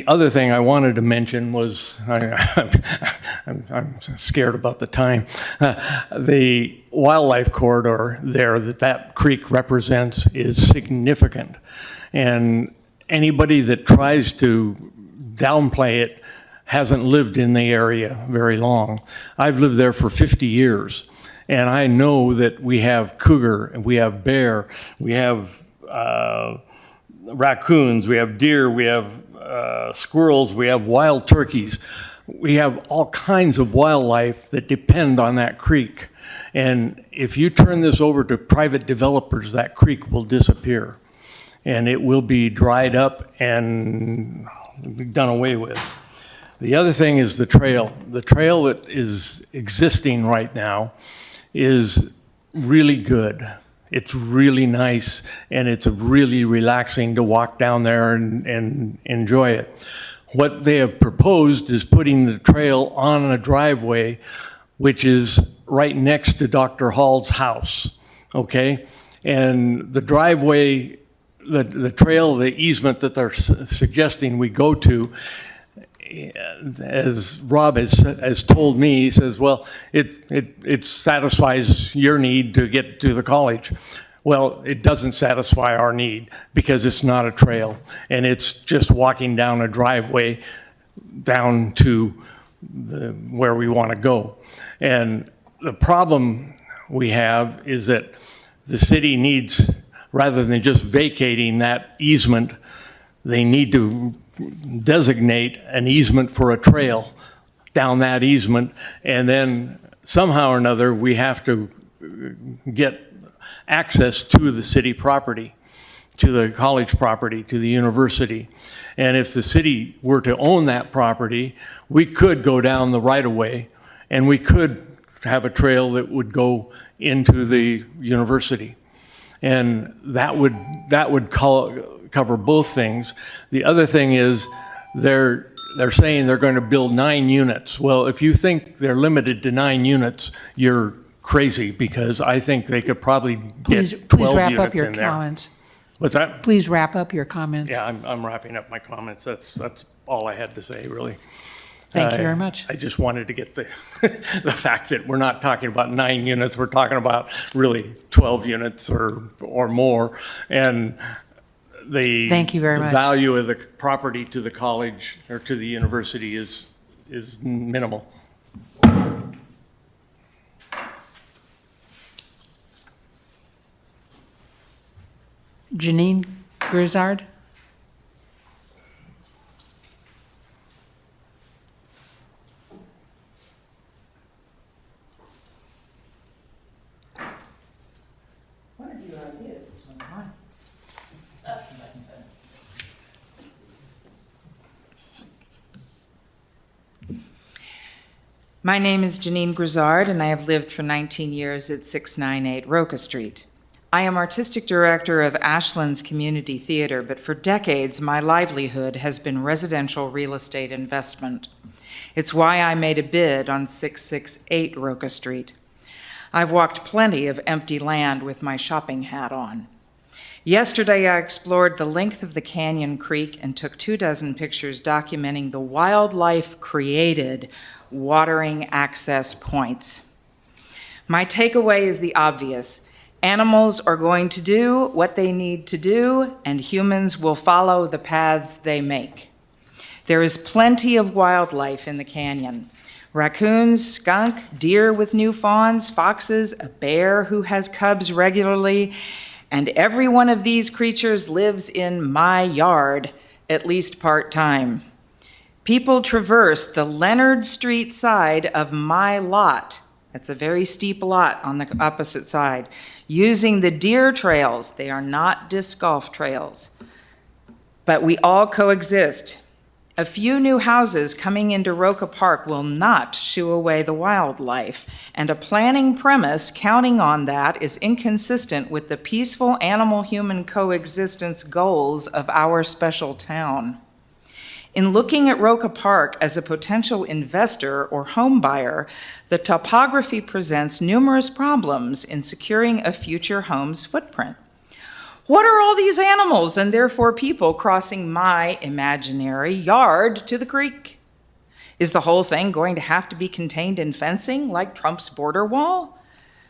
other thing I wanted to mention was, I'm scared about the time, the wildlife corridor there that creek represents is significant. And anybody that tries to downplay it hasn't lived in the area very long. I've lived there for 50 years, and I know that we have cougar, and we have bear, we have raccoons, we have deer, we have squirrels, we have wild turkeys. We have all kinds of wildlife that depend on that creek. And if you turn this over to private developers, that creek will disappear. And it will be dried up and done away with. The other thing is the trail. The trail that is existing right now is really good. It's really nice, and it's really relaxing to walk down there and enjoy it. What they have proposed is putting the trail on a driveway, which is right next to Dr. Hall's house, okay? And the driveway, the trail, the easement that they're suggesting we go to, as Rob has told me, he says, well, it satisfies your need to get to the college. Well, it doesn't satisfy our need because it's not a trail, and it's just walking down a driveway down to where we want to go. And the problem we have is that the city needs rather than just vacating that easement, they need to designate an easement for a trail down that easement, and then somehow or another, we have to get access to the city property, to the college property, to the university. And if the city were to own that property, we could go down the right-of-way, and we could have a trail that would go into the university. And that would cover both things. The other thing is they're saying they're going to build 9 units. Well, if you think they're limited to 9 units, you're crazy, because I think they could probably Please get 12 wrap units up your in there. comments. What's that? Please wrap up your comments. Yeah, I'm wrapping up my comments. That's all I had to say, really. Thank you very much. I just wanted to get the, the fact that we're not talking about 9 units, we're talking about really 12 units or more. And Thank you very the much. value of the property to the college or to the university is minimal. Janine Grizzard? One of your ideas is one of mine. My name is Janine Grizzard, and I have lived for 19 years at 698 Roca Street. I am artistic director of Ashland's Community Theater, but for decades, my livelihood has been residential real estate investment. It's why I made a bid on 668 Roca Street. I've walked plenty of empty land with my shopping hat on. Yesterday, I explored the length of the Canyon Creek and took 24 pictures documenting the wildlife created watering access points. My takeaway is the obvious. Animals are going to do what they need to do, and humans will follow the paths they make. There is plenty of wildlife in the canyon. Raccoons, skunk, deer with new fawns, foxes, a bear who has cubs regularly, and every one of these creatures lives in my yard, at least part-time. People traverse the Leonard Street side of my lot. That's a very steep lot on the opposite side, using the deer trails. They are not disc golf trails, but we all coexist. A few new houses coming into Roca Park will not shoo away the wildlife, and a planning premise counting on that is inconsistent with the peaceful animal-human coexistence goals of our special town. In looking at Roca Park as a potential investor or home buyer, the topography presents numerous problems in securing a future home's footprint. What are all these animals and therefore people crossing my imaginary yard to the creek? Is the whole thing going to have to be contained in fencing like Trump's border wall?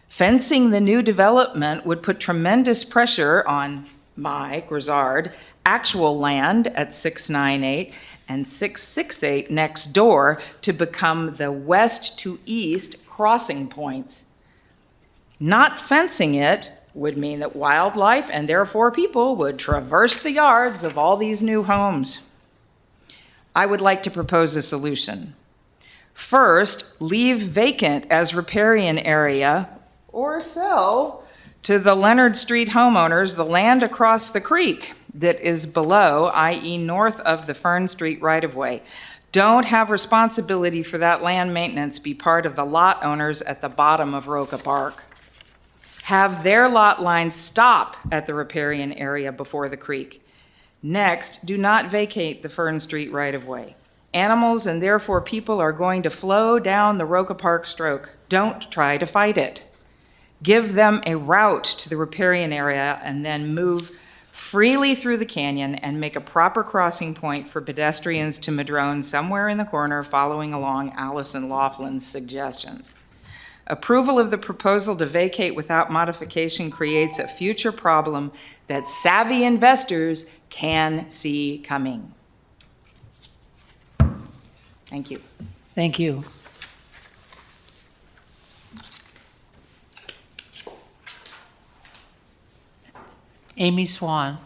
Fencing the new development would put tremendous pressure on my, Grizzard, actual land at 698 and 668 next door to become the west to east crossing points. Not fencing it would mean that wildlife and therefore people would traverse the yards of all these new homes. I would like to propose a solution. First, leave vacant as riparian area or sell to the Leonard Street homeowners the land across the creek that is below, i.e. north of the Fern Street right-of-way. Don't have responsibility for that land maintenance be part of the lot owners at the bottom of Roca Park. Have their lot lines stop at the riparian area before the creek. Next, do not vacate the Fern Street right-of-way. Animals and therefore people are going to flow down the Roca Park stroke. Don't try to fight it. Give them a route to the riparian area and then move freely through the canyon and make a proper crossing point for pedestrians to madrone somewhere in the corner following along Allison Laughlin's suggestions. Approval of the proposal to vacate without modification creates a future problem that savvy investors can see coming. Thank you. Thank you. Amy Swan.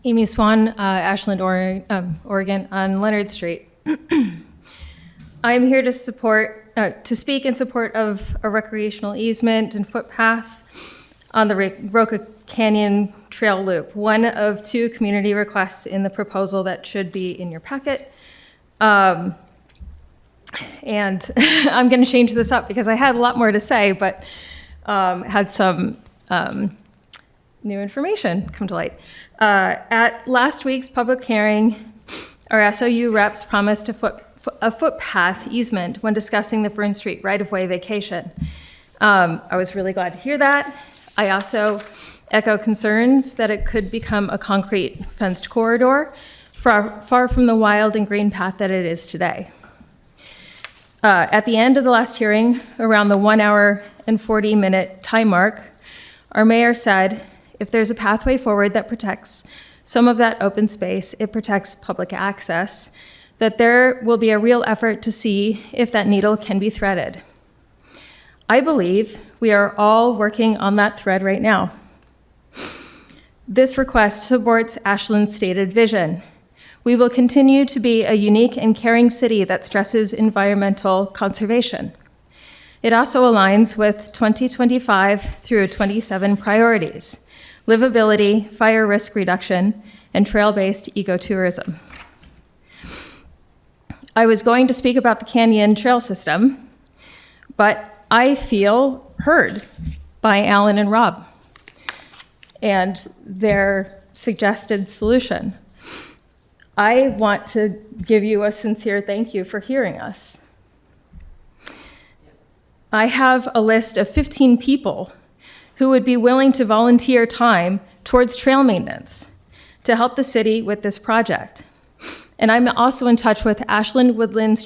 Amy Swan, Ashland, Oregon, on Leonard Street. I am here to speak in support of a recreational easement and footpath on the Roca Canyon Trail Loop, one of 2 community requests in the proposal that should be in your packet. And I'm going to change this up because I had a lot more to say, but had some new information come to light. At last week's public hearing, our SOU reps promised a footpath easement when discussing the Fern Street right-of-way vacation. I was really glad to hear that. I also echo concerns that it could become a concrete fenced corridor far from the wild and green path that it is today. At the end of the last hearing, around the 1 hour and 40-minute time mark, our mayor said, if there's a pathway forward that protects some of that open space, it protects public access, that there will be a real effort to see if that needle can be threaded. I believe we are all working on that thread right now. This request supports Ashland's stated vision. We will continue to be a unique and caring city that stresses environmental conservation. It also aligns with 2025 through 27 priorities: livability, fire risk reduction, and trail-based ecotourism. I was going to speak about the Canyon Trail System, but I feel heard by Alan and Rob and their suggested solution. I want to give you a sincere thank you for hearing us. I have a list of 15 people who would be willing to volunteer time towards trail maintenance to help the city with this project. And I'm also in touch with Ashland Woodland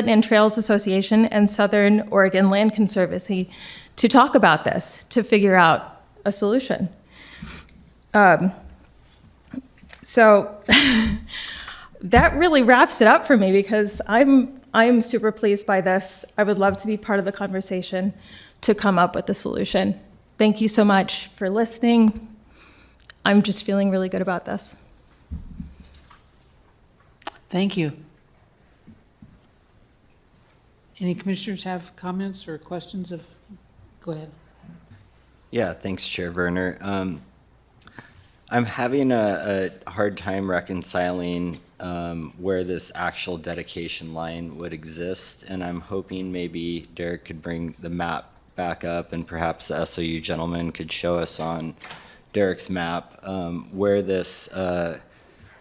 and Trails Association and Southern Oregon Land Conservancy to talk about this, to figure out a solution. So that really wraps it up for me because I'm super pleased by this. I would love to be part of the conversation to come up with a solution. Thank you so much for listening. I'm just feeling really good about this. Thank you. Any commissioners have comments or questions of, go ahead. Yeah, thanks, Chair Werner. I'm having a hard time reconciling where this actual dedication line would exist, and I'm hoping maybe Derek could bring the map back up and perhaps the SOU gentleman could show us on Derek's map where this,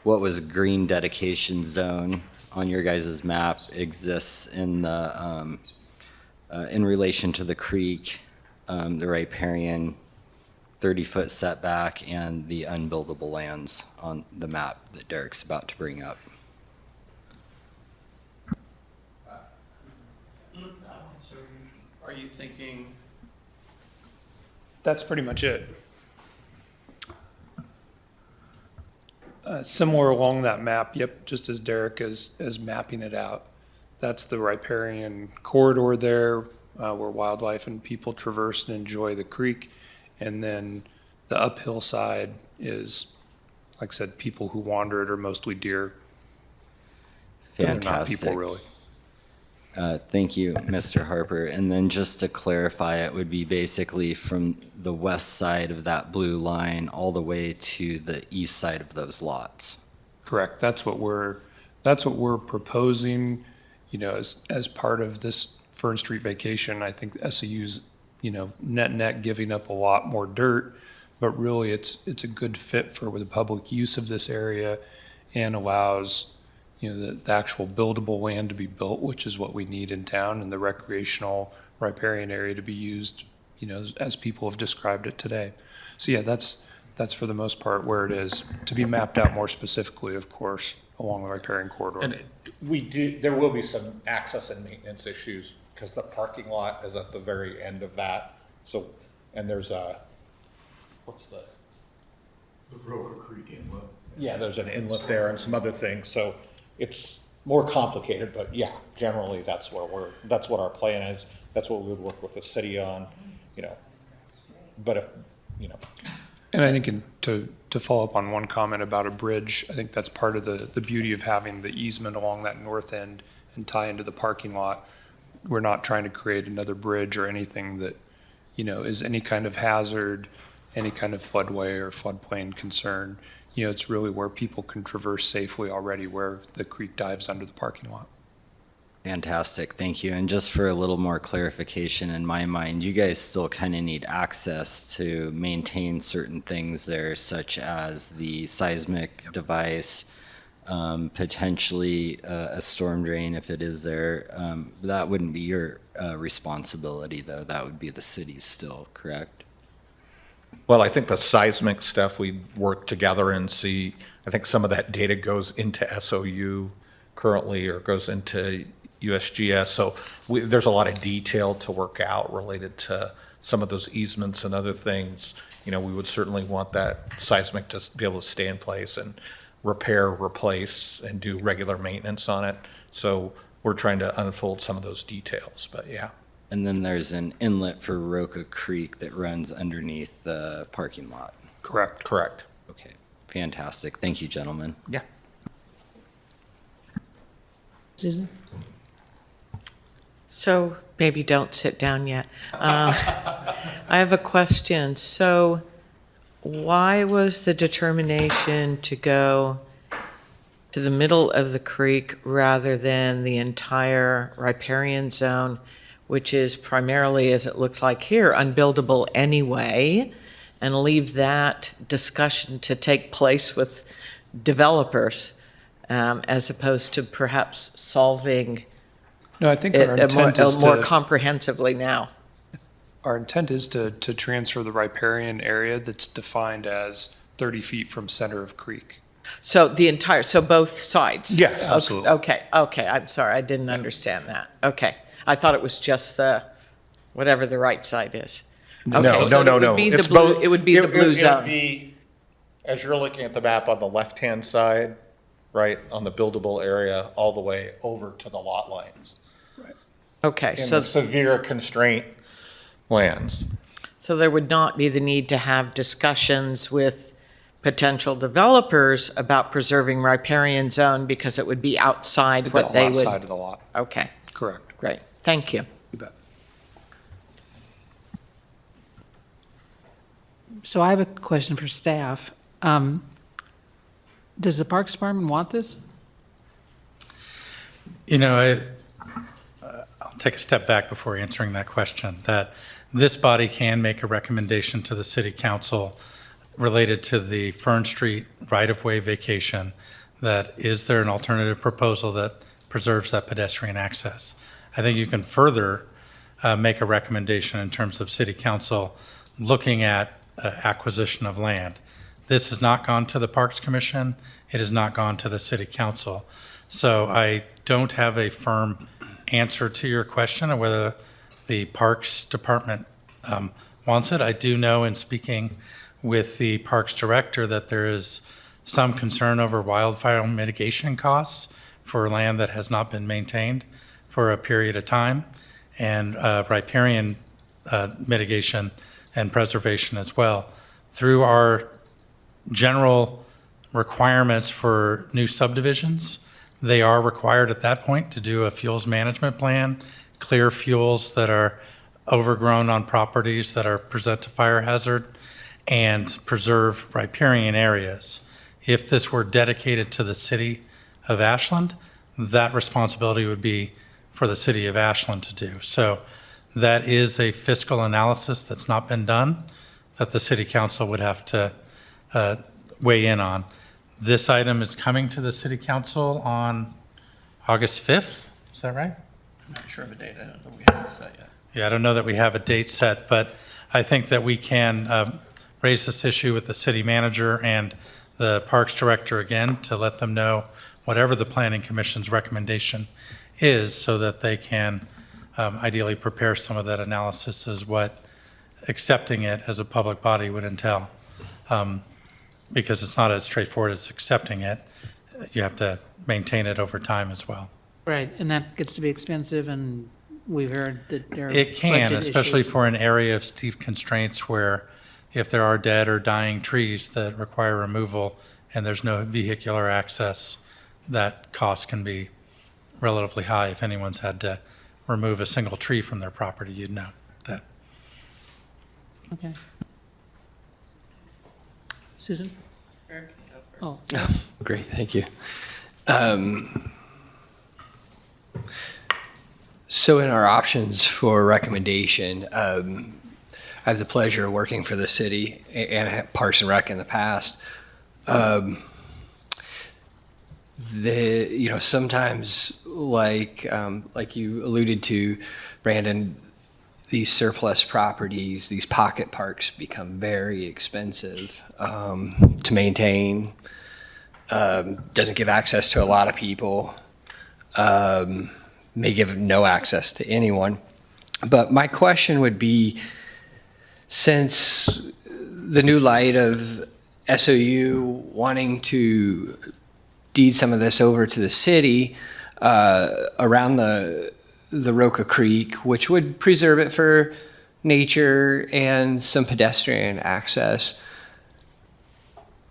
what was green dedication zone on your guys' map exists in the, in relation to the creek, the riparian 30-foot setback and the unbuildable lands on the map that Derek's about to bring up. Are you thinking? That's pretty much it. Similar along that map, yep, just as Derek is mapping it out. That's the riparian corridor there where wildlife and people traverse and enjoy the creek. And then the uphill side is, like I said, people who wander it are mostly deer. Fantastic. They're not people, really. Thank you, Mr. Harper. And then just to clarify, it would be basically from the west side of that blue line all the way to the east side of those lots. Correct. That's what we're proposing, you know, as part of this Fern Street vacation. I think SAU's, you know, net giving up a lot more dirt, but really it's a good fit for the public use of this area and allows, you know, the actual buildable land to be built, which is what we need in town, and the recreational riparian area to be used, you know, as people have described it today. So yeah, that's for the most part where it is, to be mapped out more specifically, of course, along the riparian corridor. And there will be some access and maintenance issues because the parking lot is at the very end of that. So, and there's a, what's the? The Roker Creek inlet. yeah, there's an inlet there and some other things, so it's more complicated, but yeah, generally that's what our plan is. That's what we would work with the city on, you know. But if, you know, And I think to follow up on one comment about a bridge, I think that's part of the beauty of having the easement along that north end and tie into the parking lot. We're not trying to create another bridge or anything that, is any kind of hazard, any kind of floodway or floodplain concern. It's really where people can traverse safely already where the creek dives under the parking lot. Fantastic, thank you. And just for a little more clarification in my mind, you guys still kind of need access to maintain certain things there, such as the seismic device, potentially a storm drain if it is there. That wouldn't be your responsibility, though. That would be the city's still, correct? well, I think the seismic stuff, we work together and see, I think some of that data goes into SOU currently or goes into USGS. So there's a lot of detail to work out related to some of those easements and other things. We would certainly want that seismic to be able to stay in place and repair, replace, and do regular maintenance on it. So we're trying to unfold some of those details, but yeah. And then there's an inlet for Roca Creek that runs underneath the parking lot. Correct. Correct. Okay, fantastic. Thank you, gentlemen. Yeah. Susan? So maybe don't sit down yet. I have a question. So why was the determination to go to the middle of the creek rather than the entire riparian zone, which is primarily, as it looks like here, unbuildable anyway, and leave that discussion to take place with developers, as opposed to perhaps solving No, I think our it intent is more to, comprehensively now? our intent is to transfer the riparian area that's defined as 30 feet from center of creek. So so both sides? Yes, Okay, absolutely. Okay, I'm sorry, I didn't understand that. Okay, I thought it was just whatever the right side is. Okay, No, so no, it would no. be the It's blue- both- It would be the blue It would zone. be, as you're looking at the map on the left-hand side, right, on the buildable area, all the way over to the lot lines. Okay, In so the severe constraint lands. so there would not be the need to have discussions with potential developers about preserving riparian zone because it would be outside It's what all they would? outside of the lot. Okay, Correct. great, thank you. You bet. So I have a question for staff. Does the Parks Department want this? I'll take a step back before answering that question, that this body can make a recommendation to the city council related to the Fern Street right-of-way vacation, that is there an alternative proposal that preserves that pedestrian access? I think you can further make a recommendation in terms of city council looking at acquisition of land. This has not gone to the Parks Commission. It has not gone to the city council. So I don't have a firm answer to your question of whether the Parks Department wants it. I do know in speaking with the Parks Director that there is some concern over wildfire mitigation costs for land that has not been maintained for a period of time, and riparian mitigation and preservation as well. Through our general requirements for new subdivisions, they are required at that point to do a fuels management plan, clear fuels that are overgrown on properties that are present to fire hazard, and preserve riparian areas. If this were dedicated to the city of Ashland, that responsibility would be for the city of Ashland to do. So that is a fiscal analysis that's not been done that the city council would have to weigh in on. This item is coming to the city council on August 5th, is that right? I'm not sure of a date. I don't know if we have it set yet. Yeah, I don't know that we have a date set, but I think that we can raise this issue with the city manager and the Parks Director again to let them know whatever the Planning Commission's recommendation is so that they can ideally prepare some of that analysis as what accepting it as a public body would entail. because it's not as straightforward as accepting it. You have to maintain it over time as well. Right, and that gets to be expensive, and we've heard that there are It can, budget especially issues. for an area of steep constraints where if there are dead or dying trees that require removal and there's no vehicular access, that cost can be relatively high. If anyone's had to remove a single tree from their property, you'd know that. Okay. Susan? Oh, Great, thank you. So in our options for recommendation, I have the pleasure of working for the city and I have Parks and Rec in the past. Sometimes like you alluded to, Brandon, these surplus properties, these pocket parks become very expensive to maintain. Doesn't give access to a lot of people. May give no access to anyone. But my question would be, since the new light of SOU wanting to deed some of this over to the city around the Roca Creek, which would preserve it for nature and some pedestrian access,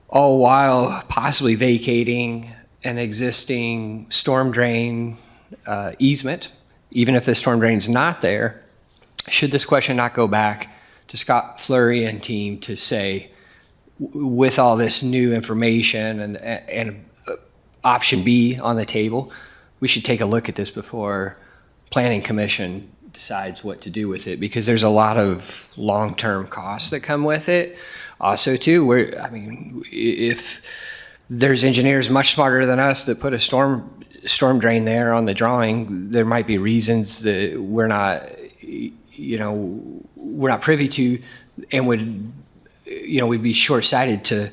all while possibly vacating an existing storm drain easement, even if the storm drain's not there, should this question not go back to Scott Fleury and team to say, with all this new information and option B on the table, we should take a look at this before Planning Commission decides what to do with it, because there's a lot of long-term costs that come with it. Also, too, if there's engineers much smarter than us that put a storm drain there on the drawing, there might be reasons that we're not privy to, and we'd be short-sighted to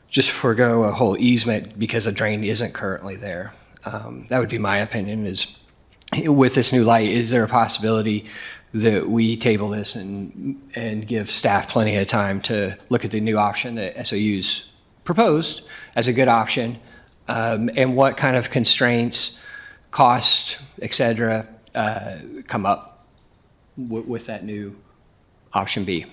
just forego a whole easement because a drain isn't currently there. That would be my opinion. Is with this new light, is there a possibility that we table this and give staff plenty of time to look at the new option that SOU's proposed as a good option, and what kind of constraints, cost, et cetera, come up with that new option B?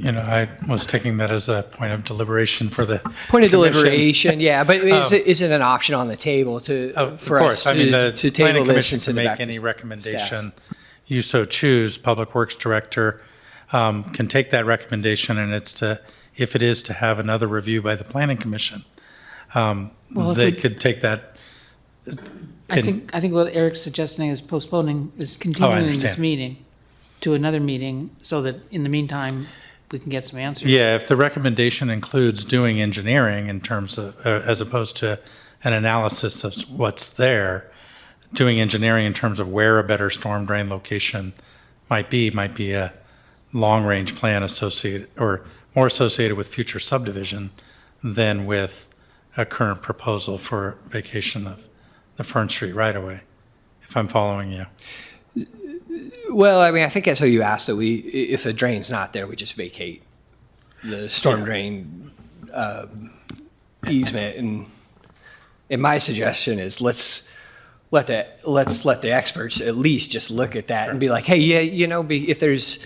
I was taking that as a point of deliberation for the Point of commission. deliberation, yeah, but is it an option on the table for us to the table planning this commission and can send it make back to any staff? recommendation you so choose. Public Works Director can take that recommendation, and if it is to have another review by the planning commission, they could take that. I think what Eric's suggesting is continuing this understand. meeting to another meeting, so that in the meantime, we can get some answers. Yeah, if the recommendation includes doing engineering in terms of, as opposed to an analysis of what's there, doing engineering in terms of where a better storm drain location might be a long-range plan associated, or more associated with future subdivision than with a current proposal for vacation of the Fern Street right-of-way, if I'm following you. Well, I think that's what you asked, that if a drain's not there, we just vacate the storm drain easement. And my suggestion is let's let the experts at least just look at that and be like, hey, yeah, if there's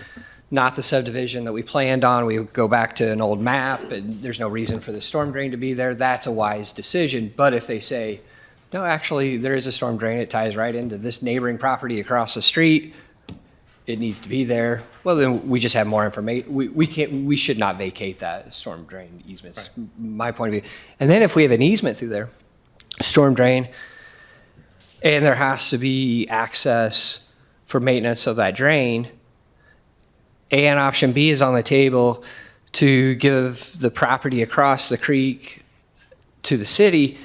not the subdivision that we planned on, we go back to an old map and there's no reason for the storm drain to be there, that's a wise decision. But if they say, no, actually, there is a storm drain, it ties right into this neighboring property across the street, it needs to be there, well, then we just have more information. We should not vacate that storm drain easement. Right. My point of view. And then if we have an easement through there, storm drain, and there has to be access for maintenance of that drain, and option B is on the table to give the property across the creek to the city,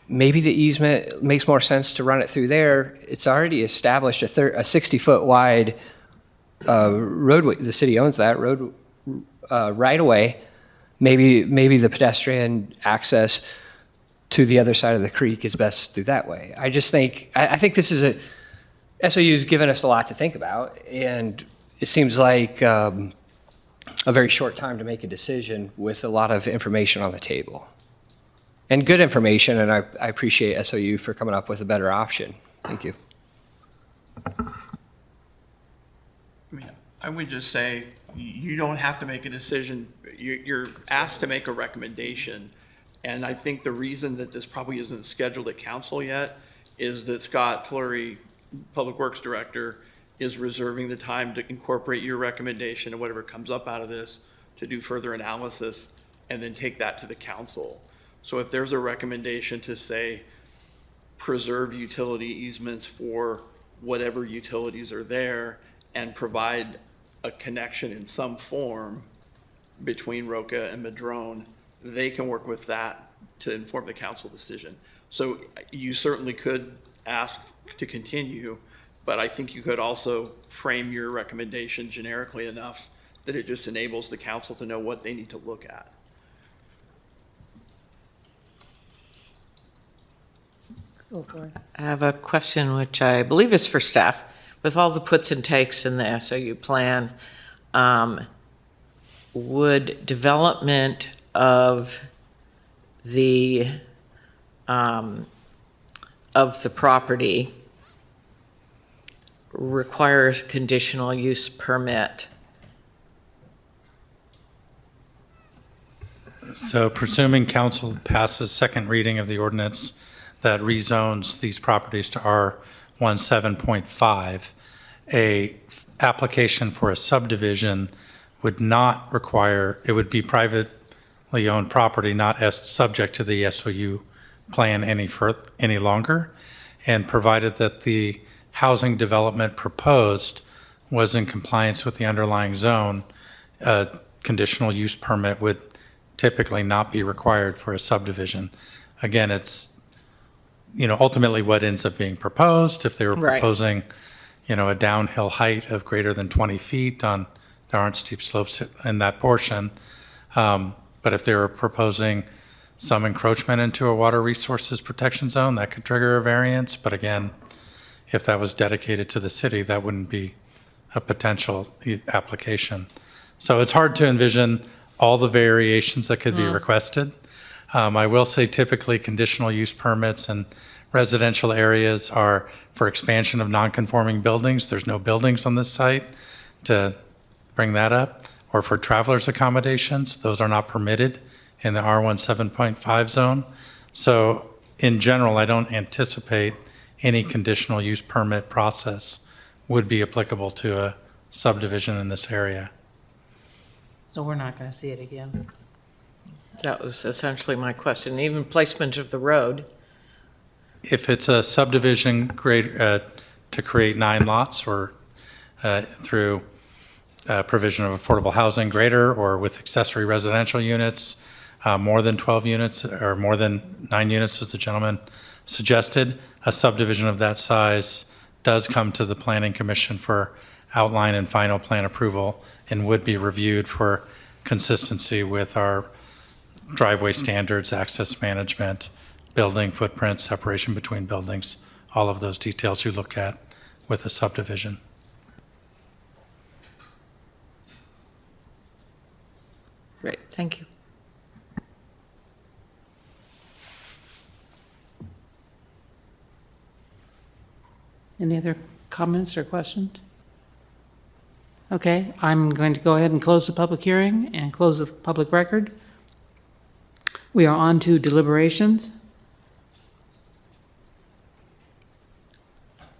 maybe the easement makes more sense to run it through there. It's already established a 60-foot wide roadway. The city owns that road right away. Maybe the pedestrian access to the other side of the creek is best through that way. I think this is SOU's given us a lot to think about, and it seems like a very short time to make a decision with a lot of information on the table. And good information, and I appreciate SOU for coming up with a better option. Thank you. I mean, I would just say, you don't have to make a decision. You're asked to make a recommendation. And I think the reason that this probably isn't scheduled at council yet is that Scott Fleury, Public Works Director, is reserving the time to incorporate your recommendation and whatever comes up out of this to do further analysis and then take that to the council. So if there's a recommendation to say, preserve utility easements for whatever utilities are there and provide a connection in some form between Roca and Madrone, they can work with that to inform the council decision. So you certainly could ask to continue, but I think you could also frame your recommendation generically enough that it just enables the council to know what they need to look at. I have a question which I believe is for staff. With all the puts and takes in the SOU plan, would development of the property require a conditional use permit? So presuming council passes second reading of the ordinance that rezones these properties to R17.5, a application for a subdivision would not require, it would be privately owned property, not as subject to the SOU plan any longer, and provided that the housing development proposed was in compliance with the underlying zone, a conditional use permit would typically not be required for a subdivision. Again, it's, ultimately what ends up being proposed. If they were Right. proposing, a downhill height of greater than 20 feet there aren't steep slopes in that portion. But if they were proposing some encroachment into a water resources protection zone, that could trigger a variance. But again, if that was dedicated to the city, that wouldn't be a potential application. So it's hard to envision all the variations that could be requested. I will say typically conditional use permits in residential areas are for expansion of non-conforming buildings. There's no buildings on this site to bring that up. Or for travelers accommodations, those are not permitted in the R17.5 zone. So in general, I don't anticipate any conditional use permit process would be applicable to a subdivision in this area. So we're not going to see it again. That was essentially my question. Even placement of the road. If it's a subdivision to create 9 lots or through provision of affordable housing greater or with accessory residential units, more than 12 units or more than 9 units, as the gentleman suggested, a subdivision of that size does come to the Planning Commission for outline and final plan approval and would be reviewed for consistency with our driveway standards, access management, building footprint, separation between buildings, all of those details you look at with a subdivision. Great, thank you. Any other comments or questions? Okay, I'm going to go ahead and close the public hearing and close the public record. We are on to deliberations.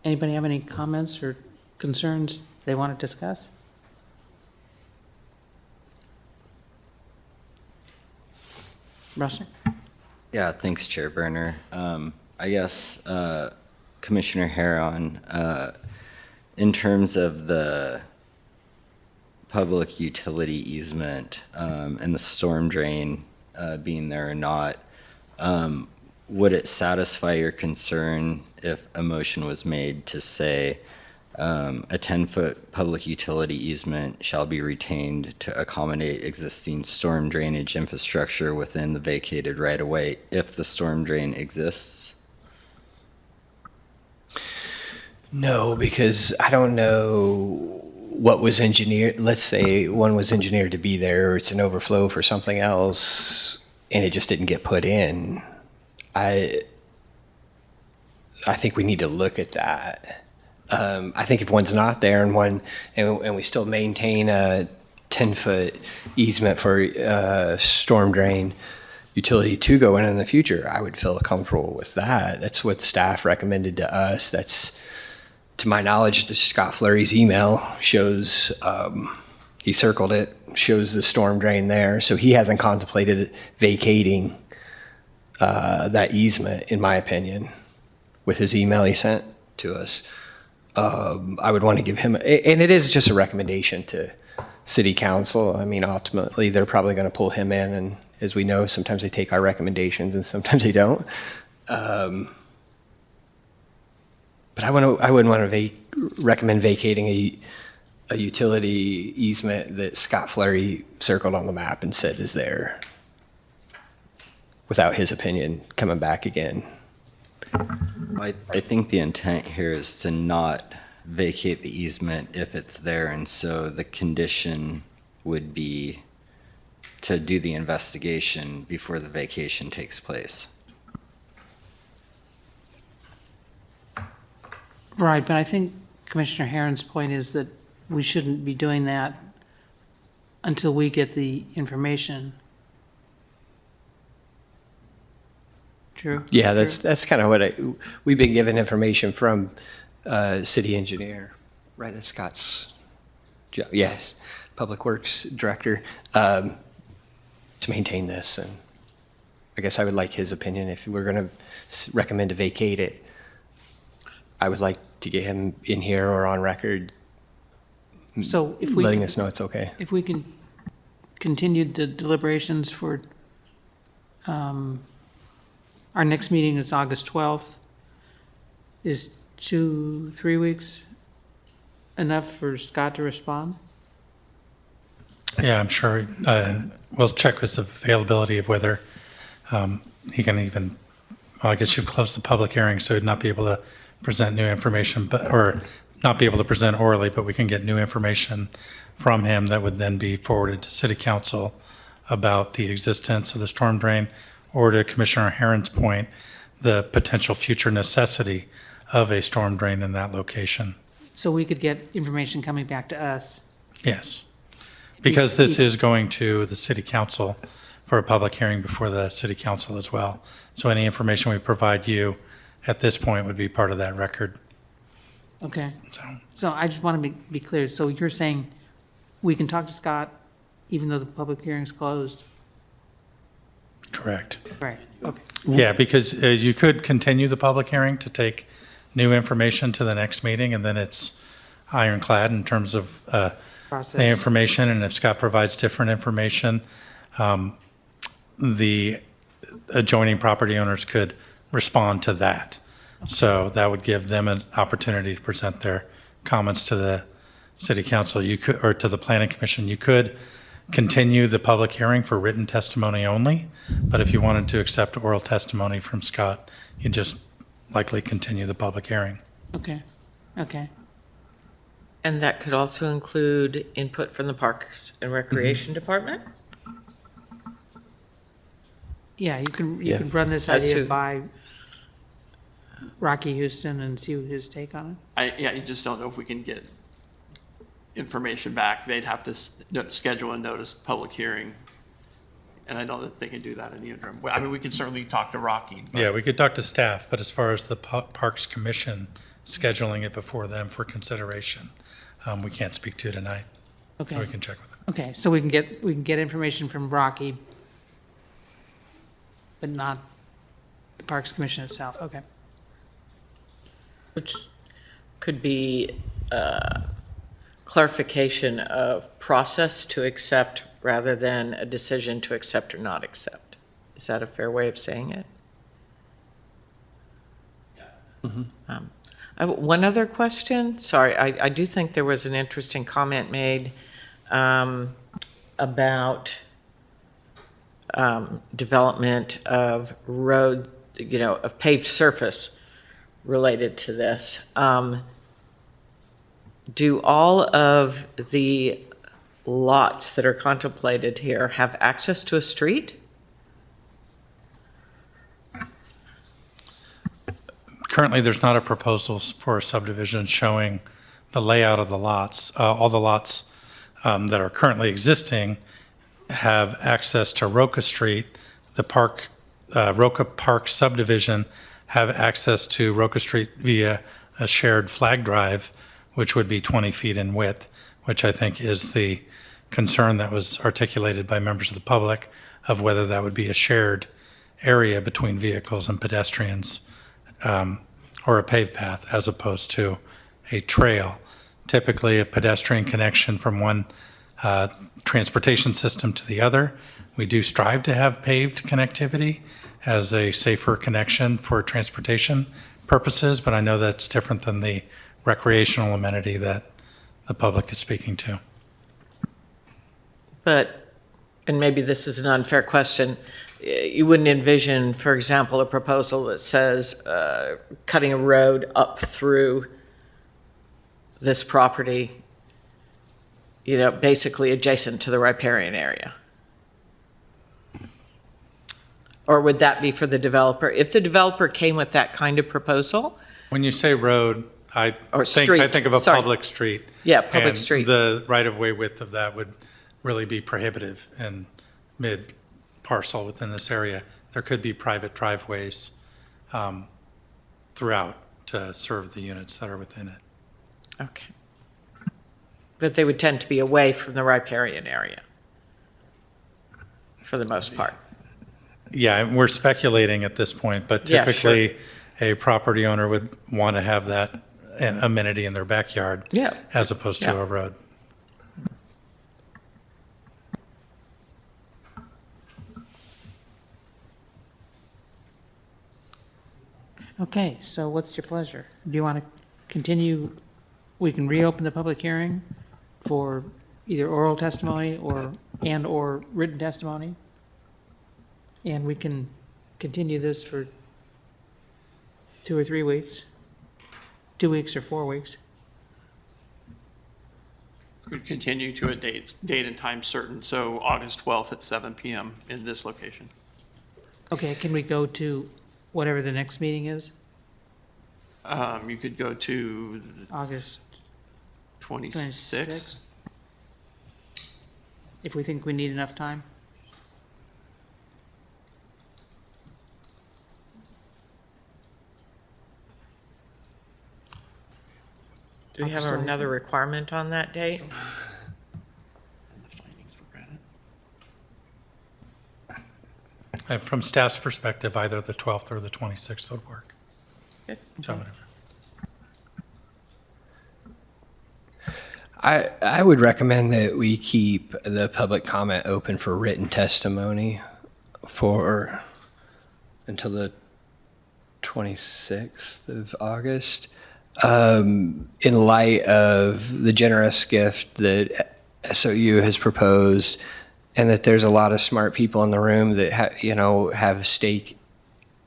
Anybody have any comments or concerns they want to discuss? Russell? Yeah, thanks, Chair Berner. I guess, Commissioner Heron, in terms of the public utility easement and the storm drain being there or not, would it satisfy your concern if a motion was made to say a 10-foot public utility easement shall be retained to accommodate existing storm drainage infrastructure within the vacated right-of-way if the storm drain exists? No, because I don't know what was engineered, let's say one was engineered to be there, or it's an overflow for something else, and it just didn't get put in, I think we need to look at that. I think if one's not there and we still maintain a 10-foot easement for storm drain utility to go in the future, I would feel comfortable with that. That's what staff recommended to us. That's, to my knowledge, the Scott Flurry's email shows, he circled it, shows the storm drain there. So he hasn't contemplated vacating that easement, in my opinion, with his email he sent to us. I would want to give him, and it is just a recommendation to city council. I mean, ultimately, they're probably going to pull him in, and as we know, sometimes they take our recommendations and sometimes they don't. But I wouldn't want to recommend vacating a utility easement that Scott Flurry circled on the map and said is there, without his opinion coming back again. I think the intent here is to not vacate the easement if it's there, and so the condition would be to do the investigation before the vacation takes place. Right, but I think Commissioner Herron's point is that we shouldn't be doing that until we get the information. True? Yeah, that's kind of what we've been given information from city engineer, right? That's Scott's job. Yes, Public Works Director, to maintain this. And I guess I would like his opinion. If we're going to recommend to vacate it, I would like to get him in here or on record, So if we, letting us know it's okay. if we can continue the deliberations for, our next meeting is August 12th. Is 2-3 weeks enough for Scott to respond? Yeah, I'm sure. We'll check his availability of whether he can even, well, I guess you've closed the public hearing, so he'd not be able to present new information, or not be able to present orally, but we can get new information from him that would then be forwarded to City Council about the existence of the storm drain, or to Commissioner Herron's point, the potential future necessity of a storm drain in that location. So we could get information coming back to us. Yes, because this is going to the City Council for a public hearing before the City Council as well. So any information we provide you at this point would be part of that record. Okay. So, So I just want to be clear. So you're saying we can talk to Scott even though the public hearing's closed? correct. Right, okay. Yeah, because you could continue the public hearing to take new information to the next meeting, and then it's ironclad in terms of the Process. information, and if Scott provides different information, the adjoining property owners could respond to that. So that would give them an opportunity to present their comments to the city council. You could, or to the planning commission. You could continue the public hearing for written testimony only, but if you wanted to accept oral testimony from Scott, you'd just likely continue the public hearing. Okay, okay. And that could also include input from the Parks and Recreation Department? Yeah, you can Yeah. run this As idea to- by Rocky Houston and see his take on it. Yeah, you just don't know if we can get information back. They'd have to schedule a notice of public hearing. And I don't think they can do that in the interim. I mean, we can certainly talk to Rocky. but- Yeah, we could talk to staff, but as far as the Parks Commission scheduling it before them for consideration, we can't speak to tonight. Okay. We can check with them. Okay, so we can get information from Rocky, but not the Parks Commission itself, okay. Which could be clarification of process to accept rather than a decision to accept or not accept. Is that a fair way of saying it? I have one other question. Sorry, I do think there was an interesting comment made about development of road, of paved surface related to this. do all of the lots that are contemplated here have access to a street? Currently, there's not a proposal for a subdivision showing the layout of the lots. All the lots that are currently existing have access to Roca Street. The Roca Park subdivision have access to Roca Street via a shared flag drive, which would be 20 feet in width, which I think is the concern that was articulated by members of the public of whether that would be a shared area between vehicles and pedestrians, or a paved path as opposed to a trail. Typically, a pedestrian connection from one transportation system to the other. We do strive to have paved connectivity as a safer connection for transportation purposes, but I know that's different than the recreational amenity that the public is speaking to. But, and maybe this is an unfair question, you wouldn't envision, for example, a proposal that says cutting a road up through this property, basically adjacent to the riparian area? Or would that be for the developer? If the developer came with that kind of proposal? When you say road, I street, think of a sorry. public street. Yeah, public and street. The right-of-way width of that would really be prohibitive in mid-parcel within this area. There could be private driveways throughout to serve the units that are within it. Okay. But they would tend to be away from the riparian area, for the most part. Yeah, and we're speculating at this point, but Yeah, typically a property owner would want to have that amenity in their backyard Yeah. as opposed to Yeah. a road. Okay, so what's your pleasure? Do you want to continue? We can reopen the public hearing for either oral testimony or written testimony. And we can continue this for 2 or 3 weeks, 2 weeks or 4 weeks. Could continue to a date and time certain, so August 12th at 7 PM in this location. Okay, can we go to whatever the next meeting is? You could go to August 26th. 26th? If we think we need enough time? Do we have another requirement on that date? And the findings for granted. From staff's perspective, either the 12th or the 26th would work. Good. So whatever. I would recommend that we keep the public comment open for written testimony until the 26th of August. In light of the generous gift that SOU has proposed, and that there's a lot of smart people in the room that have a stake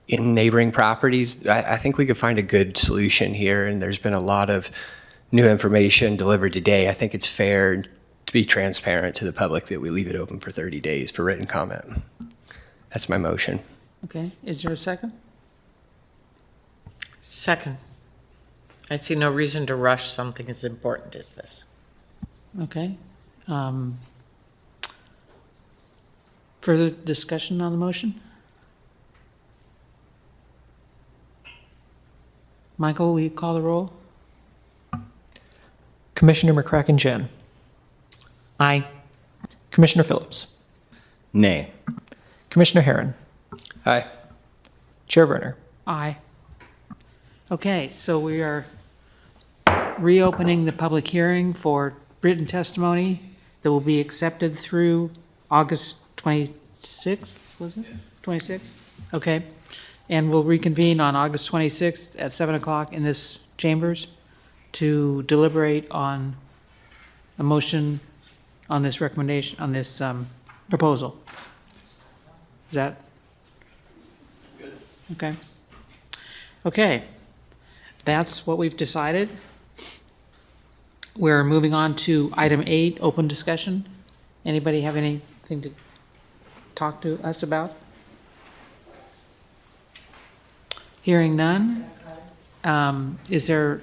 in neighboring properties, I think we could find a good solution here. And there's been a lot of new information delivered today. I think it's fair to be transparent to the public that we leave it open for 30 days for written comment. That's my motion. Okay, is there a second? Second. I see no reason to rush something as important as this. Okay. Further discussion on the motion? Michael, will you call the roll? Commissioner McCracken Jen. Aye. Commissioner Phillips. Nay. Commissioner Herron. Aye. Chair Werner. Aye. Okay, so we are reopening the public hearing for written testimony that will be accepted through August 26th, was it? 26th? Okay. And we'll reconvene on August 26th at 7 o'clock in this chambers to deliberate on a motion on this recommendation, on this proposal. Is that? Good. Okay. Okay. That's what we've decided. We're moving on to item 8, open discussion. Anybody have anything to talk to us about? Hearing none. Is there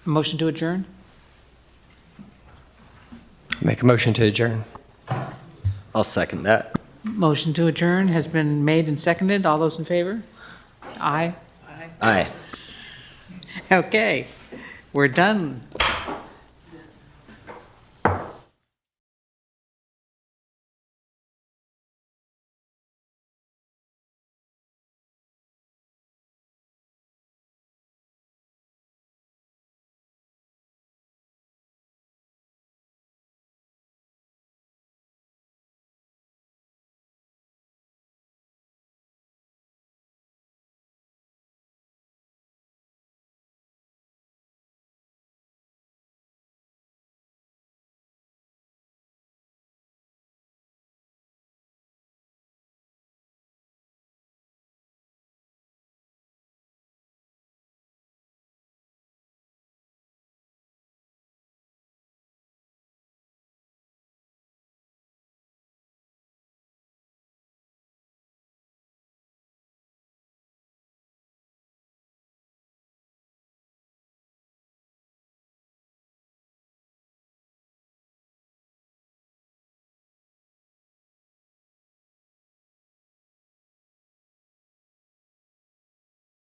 a motion to adjourn? Make a motion to adjourn. I'll second that. Motion to adjourn has been made and seconded. All those in favor? Aye. Aye. Okay, we're done.